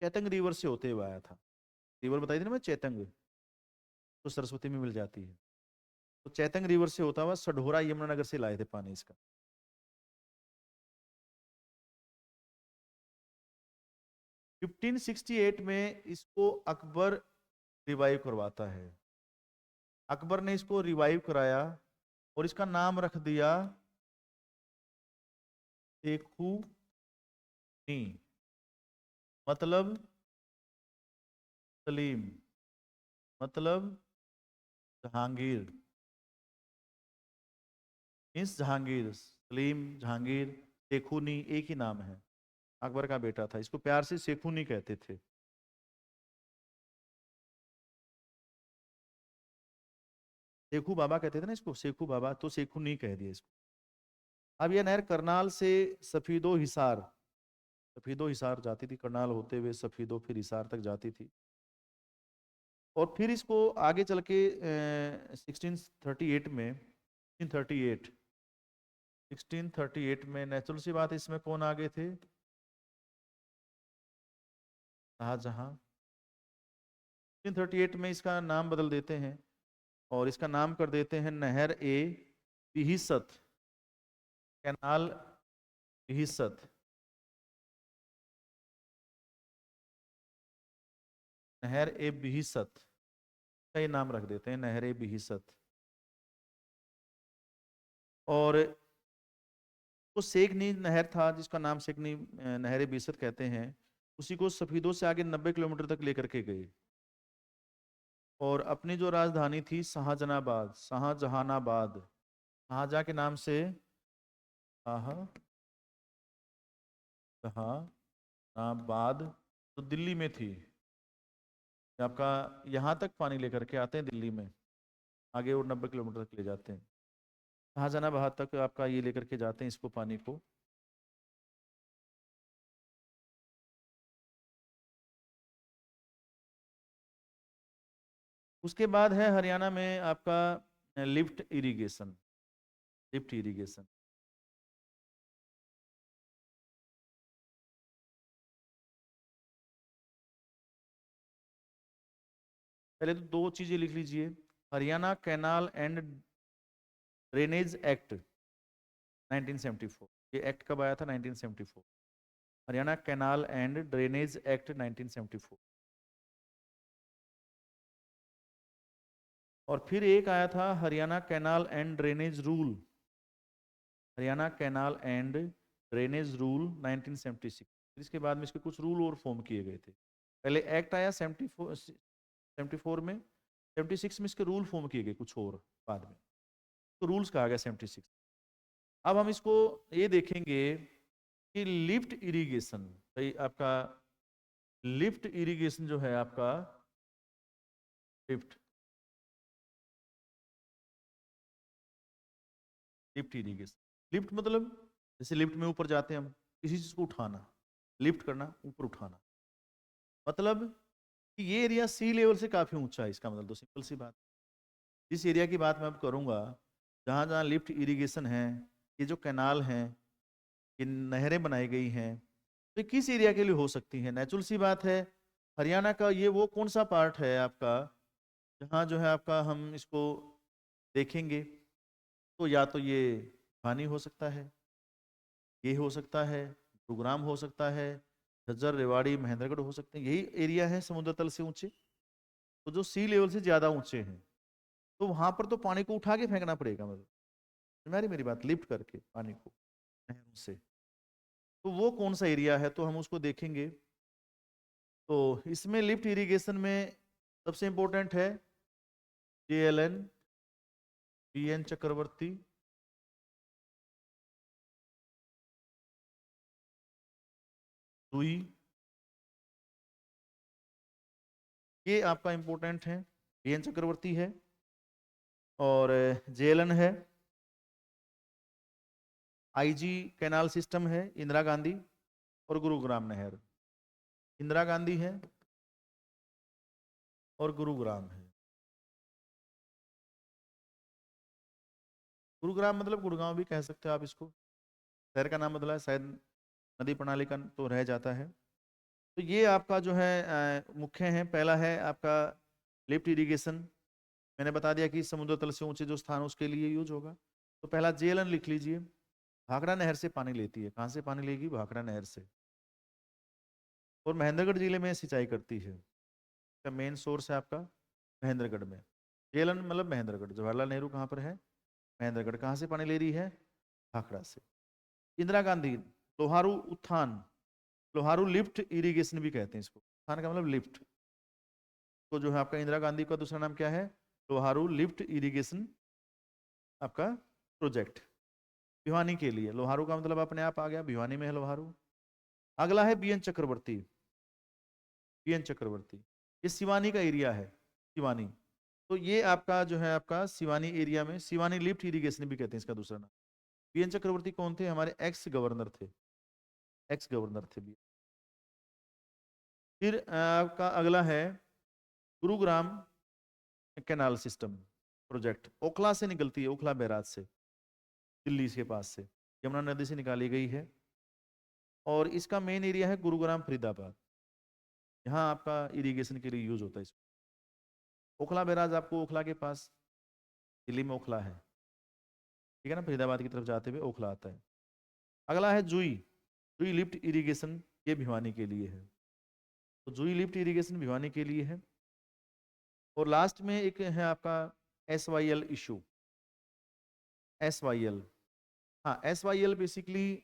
चैतंग रिवर से होते हुए आया था। रिवर बताई थी ना मैं, चैतंग, तो सरस्वती में मिल जाती है। तो चैतंग रिवर से होता हुआ सढोरा यमुनानगर से लाए थे पानी इसका। 1568 में इसको अकबर रिवाइव करवाता है। अकबर ने इसको रिवाइव कराया और इसका नाम रख दिया शेखू नी, मतलब सलीम, मतलब जहांगीर। मीन्स जहांगीर, सलीम, जहांगीर, शेखूनी एक ही नाम है। अकबर का बेटा था, इसको प्यार से शेखूनी कहते थे। शेखू बाबा कहते थे ना इसको, शेखू बाबा, तो शेखूनी कह दिया इसको। अब यह नहर करनाल से सफीदो हिसार, सफीदो हिसार जाती थी, करनाल होते हुए सफीदो फिर हिसार तक जाती थी। और फिर इसको आगे चल के 1638 में, 1638, 1638 में नेचुरल सी बात है, इसमें कौन आगे थे? शाहजहां। 1638 में इसका नाम बदल देते हैं और इसका नाम कर देते हैं नहर ए बिहिसत, कैनाल बिहिसत। नहर ए बिहिसत का ये नाम रख देते हैं, नहर ए बिहिसत। और तो सेखनी नहर था जिसका नाम सेखनी नहर ए बिहिसत कहते हैं, उसी को सफीदों से आगे 90 किलोमीटर तक लेकर के गए। और अपनी जो राजधानी थी शाहजहानाबाद, शाहजहानाबाद, शाहजहां के नाम से शाहजहानाबाद तो दिल्ली में थी, आपका यहाँ तक पानी लेकर के आते हैं दिल्ली में, आगे और 90 किलोमीटर तक ले जाते हैं, शाहजहानाबाद तक आपका ये लेकर के जाते हैं इसको, पानी को। उसके बाद है हरियाणा में आपका लिफ्ट इरिगेशन। लिफ्ट इरिगेशन पहले तो दो चीजें लिख लीजिए। Haryana canal and drainage act 1974। ये एक्ट कब आया था? 1974। Haryana canal and drainage act 1974। और फिर एक आया था Haryana canal and drainage rule. Haryana canal and drainage rule 1976। इसके बाद में इसके कुछ रूल और फॉर्म किए गए थे। पहले एक्ट आया 74 में, 76 में इसके रूल फॉर्म किए गए कुछ और बाद में, तो रूल्स कहा गया 76। अब हम इसको ये देखेंगे कि लिफ्ट इरिगेशन, भाई आपका लिफ्ट इरिगेशन जो है आपका, लिफ्ट लिफ्ट इरिगेशन, लिफ्ट मतलब जैसे लिफ्ट में ऊपर जाते हैं हम, किसी चीज को उठाना, लिफ्ट करना, ऊपर उठाना, मतलब कि ये एरिया सी लेवल से काफी ऊंचा है। इसका मतलब तो सिंपल सी बात, जिस एरिया की बात मैं अब करूंगा, जहां जहां लिफ्ट इरिगेशन है, ये जो कैनाल हैं, ये नहरें बनाई गई हैं, तो किस एरिया के लिए हो सकती है? नेचुरल सी बात है, हरियाणा का ये वो कौन सा पार्ट है आपका जहाँ जो है आपका हम इसको देखेंगे, तो या तो ये भिवानी हो सकता है, ये हो सकता है, गुरुग्राम हो सकता है, झज्जर, रेवाड़ी, महेंद्रगढ़ हो सकते हैं। यही एरिया है समुद्र तल से ऊंचे, तो जो सी लेवल से ज्यादा ऊंचे हैं, तो वहां पर तो पानी को उठा के फेंकना पड़ेगा, मतलब मेरी बात, लिफ्ट करके पानी को नहरों से। तो वो कौन सा एरिया है, तो हम उसको देखेंगे। तो इसमें लिफ्ट इरिगेशन में सबसे इंपॉर्टेंट है JLN, BN चक्रवर्ती, सुई, ये आपका इंपॉर्टेंट है। BN चक्रवर्ती है, और JLN है, IG कैनाल सिस्टम है, इंदिरा गांधी, और गुरुग्राम नहर। इंदिरा गांधी है और गुरुग्राम है। गुरुग्राम मतलब गुड़गांव भी कह सकते हो आप इसको, शहर का नाम बदला है शायद, नदी प्रणाली का तो रह जाता है। तो ये आपका जो है मुख्य है। पहला है आपका लिफ्ट इरिगेशन, मैंने बता दिया कि समुद्र तल से ऊंचे जो स्थान उसके लिए यूज होगा। तो पहला JLN लिख लीजिए, भाखड़ा नहर से पानी लेती है। कहाँ से पानी लेगी? भाखड़ा नहर से, और महेंद्रगढ़ जिले में सिंचाई करती है। इसका मेन सोर्स है आपका महेंद्रगढ़ में। JLN मतलब महेंद्रगढ़, जवाहरलाल नेहरू कहाँ पर है? महेंद्रगढ़। कहाँ से पानी ले रही है? भाखड़ा से। इंदिरा गांधी, लोहारू उत्थान, लोहारू लिफ्ट इरिगेशन भी कहते हैं इसको, उत्थान का मतलब लिफ्ट। तो जो है आपका इंदिरा गांधी का दूसरा नाम क्या है? लोहारू लिफ्ट इरिगेशन आपका प्रोजेक्ट, भिवानी के लिए। लोहारू का मतलब अपने आप आ गया, भिवानी में है लोहारू। अगला है BN चक्रवर्ती। BN चक्रवर्ती ये सिवानी का एरिया है, सिवानी। तो ये आपका जो है आपका सिवानी एरिया में, सिवानी लिफ्ट इरिगेशन भी कहते हैं इसका दूसरा नाम। BN चक्रवर्ती कौन थे? हमारे एक्स गवर्नर थे, एक्स गवर्नर थे भी। फिर आपका अगला है Gurugram canal system project, Okhla से निकलती है, ओखला बैराज से, दिल्ली के पास से, यमुना नदी से निकाली गई है। और इसका मेन एरिया है गुरुग्राम फरीदाबाद, यहाँ आपका इरिगेशन के लिए यूज होता है इसको। ओखला बैराज आपको ओखला के पास, दिल्ली में ओखला है, ठीक है ना, फरीदाबाद की तरफ जाते हुए ओखला आता है। अगला है जुई, जुई लिफ्ट इरिगेशन, ये भिवानी के लिए है। तो जुई लिफ्ट इरिगेशन भिवानी के लिए है। और लास्ट में एक है आपका SYL इशू, SYL। हाँ, SYL बेसिकली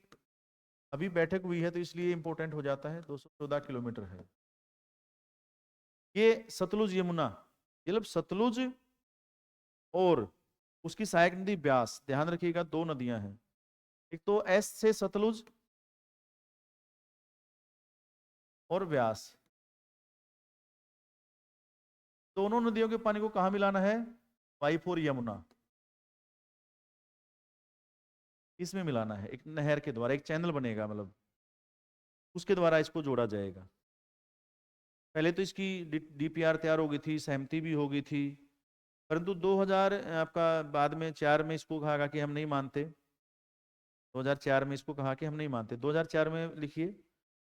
अभी बैठक हुई है तो इसलिए इंपॉर्टेंट हो जाता है, 214 किलोमीटर है। ये सतलुज यमुना, ये मतलब सतलुज और उसकी सहायक नदी ब्यास, ध्यान रखिएगा दो नदियां हैं, एक तो S से सतलुज और व्यास, दोनों नदियों के पानी को कहाँ मिलाना है? Y4 यमुना, इसमें मिलाना है, एक नहर के द्वारा, एक चैनल बनेगा, मतलब उसके द्वारा इसको जोड़ा जाएगा। पहले तो इसकी डीपीआर तैयार हो गई थी, सहमति भी हो गई थी, परंतु 2000 आपका बाद में 4 में इसको कहा कि हम नहीं मानते। 2004 में इसको कहा कि हम नहीं मानते। 2004 में लिखिए,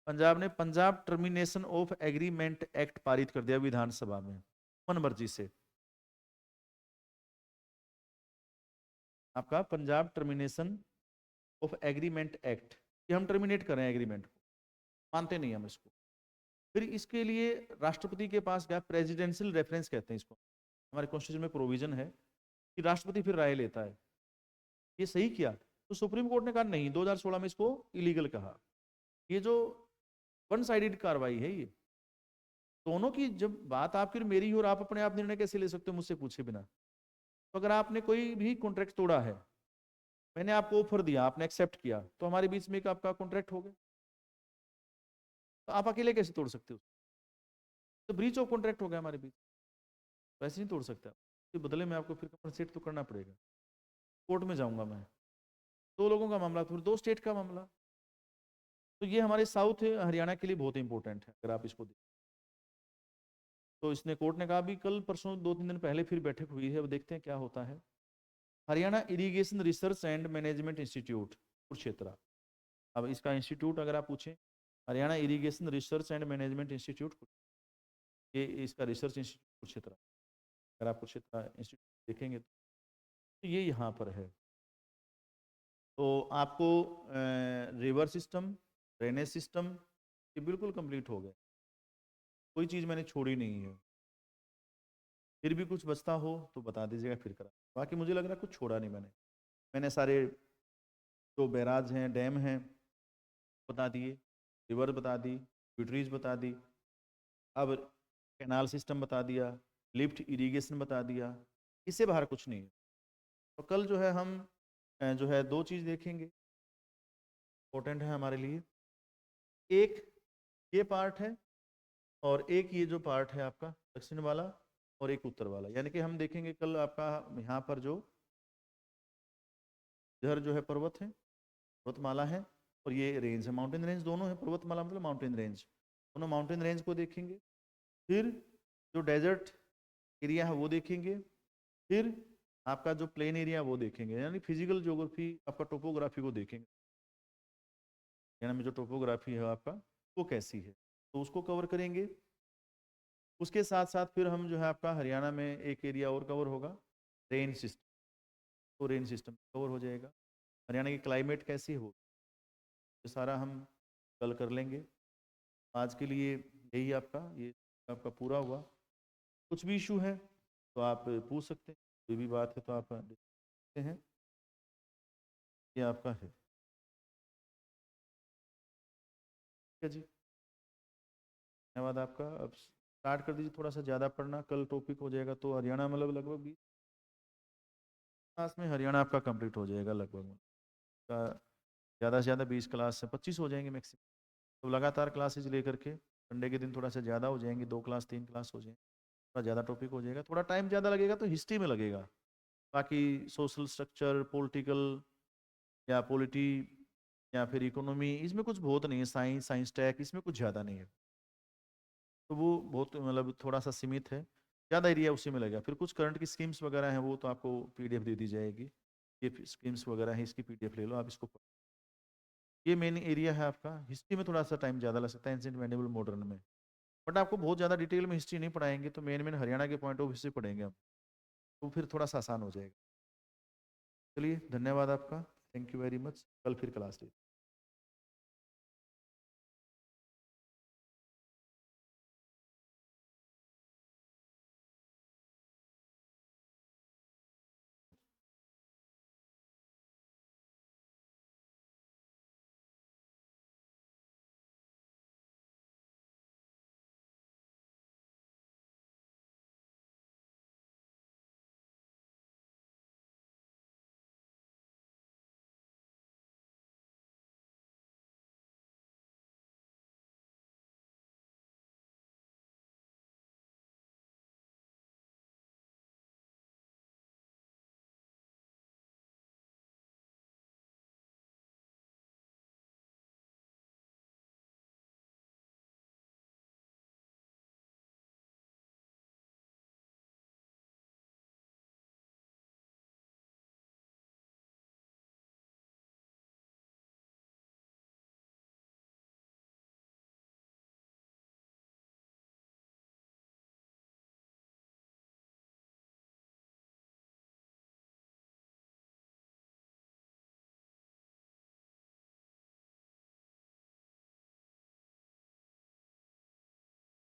पंजाब ने Punjab termination of agreement act पारित कर दिया विधानसभा में मन मर्जी से। आपका Punjab termination of agreement act, कि हम टर्मिनेट कर रहे हैं एग्रीमेंट को, मानते नहीं हम इसको। फिर इसके लिए राष्ट्रपति के पास गया, प्रेसिडेंशियल रेफरेंस कहते हैं इसको, हमारे कॉन्स्टिट्यूशन में प्रोविजन है कि राष्ट्रपति फिर राय लेता है, ये सही किया। तो सुप्रीम कोर्ट ने कहा नहीं, 2016 में इसको इलीगल कहा। ये जो वन साइडेड कार्रवाई है, ये दोनों की जब बात आपकी और मेरी हो, और आप अपने आप निर्णय कैसे ले सकते हो मुझसे पूछे बिना? तो अगर आपने कोई भी कॉन्ट्रैक्ट तोड़ा है, मैंने आपको ऑफर दिया, आपने एक्सेप्ट किया, तो हमारे बीच में एक आपका कॉन्ट्रैक्ट हो गया, तो आप अकेले कैसे तोड़ सकते हो? तो ब्रीच ऑफ कॉन्ट्रैक्ट हो गया हमारे बीच, वैसे नहीं तोड़ सकते आप। तो बदले में आपको फिर कंपनसेट तो करना पड़ेगा। कोर्ट में जाऊंगा मैं, दो लोगों का मामला, फिर दो स्टेट का मामला। तो ये हमारे साउथ हरियाणा के लिए बहुत इंपॉर्टेंट है, अगर आप इसको देखें। तो इसने, कोर्ट ने कहा भी, कल परसों 2-3 दिन पहले फिर बैठक हुई है, अब देखते हैं क्या होता है। Haryana irrigation research and management institute Kurukshetra, अब इसका इंस्टीट्यूट अगर आप पूछें, Haryana irrigation research and management institute, ये इसका रिसर्च इंस्टीट्यूट कुरुक्षेत्र। अगर आप कुरुक्षेत्र इंस्टीट्यूट देखेंगे तो ये यहाँ पर है। तो आपको रिवर सिस्टम, ड्रेनेज सिस्टम, ये बिल्कुल कंप्लीट हो गए, कोई चीज़ मैंने छोड़ी नहीं है। फिर भी कुछ बचता हो तो बता दीजिएगा, फिर करा। बाकी मुझे लग रहा है कुछ छोड़ा नहीं मैंने सारे जो बैराज हैं, डैम हैं बता दिए, रिवर बता दी, ट्यूटरीज बता दी, अब कैनाल सिस्टम बता दिया, लिफ्ट इरिगेशन बता दिया, इससे बाहर कुछ नहीं है। तो कल जो है हम जो है 2 चीज़ देखेंगे, इम्पोर्टेंट है हमारे लिए। एक ये पार्ट है, और एक ये जो पार्ट है आपका दक्षिण वाला, और एक उत्तर वाला। यानी कि हम देखेंगे कल आपका यहाँ पर जो इधर जो है पर्वत है, पर्वतमाला है, और ये रेंज है, माउंटेन रेंज दोनों है। पर्वतमाला मतलब माउंटेन रेंज, दोनों माउंटेन रेंज को देखेंगे। फिर जो डेजर्ट एरिया है वो देखेंगे। फिर आपका जो प्लेन एरिया वो देखेंगे, यानी फिजिकल ज्योग्राफी, आपका टोपोग्राफी को देखेंगे, यानी जो टोपोग्राफी है आपका वो कैसी है, तो उसको कवर करेंगे। उसके साथ साथ फिर हम जो है आपका हरियाणा में एक एरिया और कवर होगा, रेन सिस्टम, तो रेन सिस्टम कवर हो जाएगा। हरियाणा की क्लाइमेट कैसी हो, ये सारा हम कल कर लेंगे। आज के लिए यही आपका, ये आपका पूरा हुआ। कुछ भी इशू है तो आप पूछ सकते हैं, कोई भी बात है तो आप देखते हैं, ये आपका है। ठीक है जी, धन्यवाद आपका। अब स्टार्ट कर दीजिए, थोड़ा सा ज़्यादा पढ़ना, कल टॉपिक हो जाएगा तो हरियाणा मतलब लगभग 20 क्लास में हरियाणा आपका कंप्लीट हो जाएगा लगभग। ज़्यादा से ज़्यादा 20 क्लास से 25 हो जाएंगे मैक्सिमम। तो लगातार क्लासेज लेकर के संडे के दिन थोड़ा सा ज़्यादा हो जाएंगे, 2 क्लास 3 क्लास हो जाएंगे, थोड़ा ज़्यादा टॉपिक हो जाएगा, थोड़ा टाइम ज़्यादा लगेगा तो हिस्ट्री में लगेगा। बाकी सोशल स्ट्रक्चर, पॉलिटिकल या पॉलिटी या फिर इकोनॉमी, इसमें कुछ बहुत नहीं है। साइंस, साइंस टेक, इसमें कुछ ज़्यादा नहीं है, तो वो बहुत मतलब थोड़ा सा सीमित है, ज़्यादा एरिया उसी में लगेगा। फिर कुछ करंट की स्कीम्स वगैरह हैं, वो तो आपको पीडीएफ दे दी जाएगी, ये स्कीम्स वगैरह है, इसकी पीडीएफ ले लो आप, इसको ये मेन एरिया है आपका। हिस्ट्री में थोड़ा सा टाइम ज़्यादा लग सकता है, एंशिएंट, मेडिवल, मॉडर्न में, बट आपको बहुत ज़्यादा डिटेल में हिस्ट्री नहीं पढ़ाएंगे, तो मेन मेन हरियाणा के पॉइंट ऑफ व्यू से पढ़ेंगे हम, तो फिर थोड़ा सा आसान हो जाएगा। चलिए, धन्यवाद आपका, थैंक यू वेरी मच। कल फिर क्लास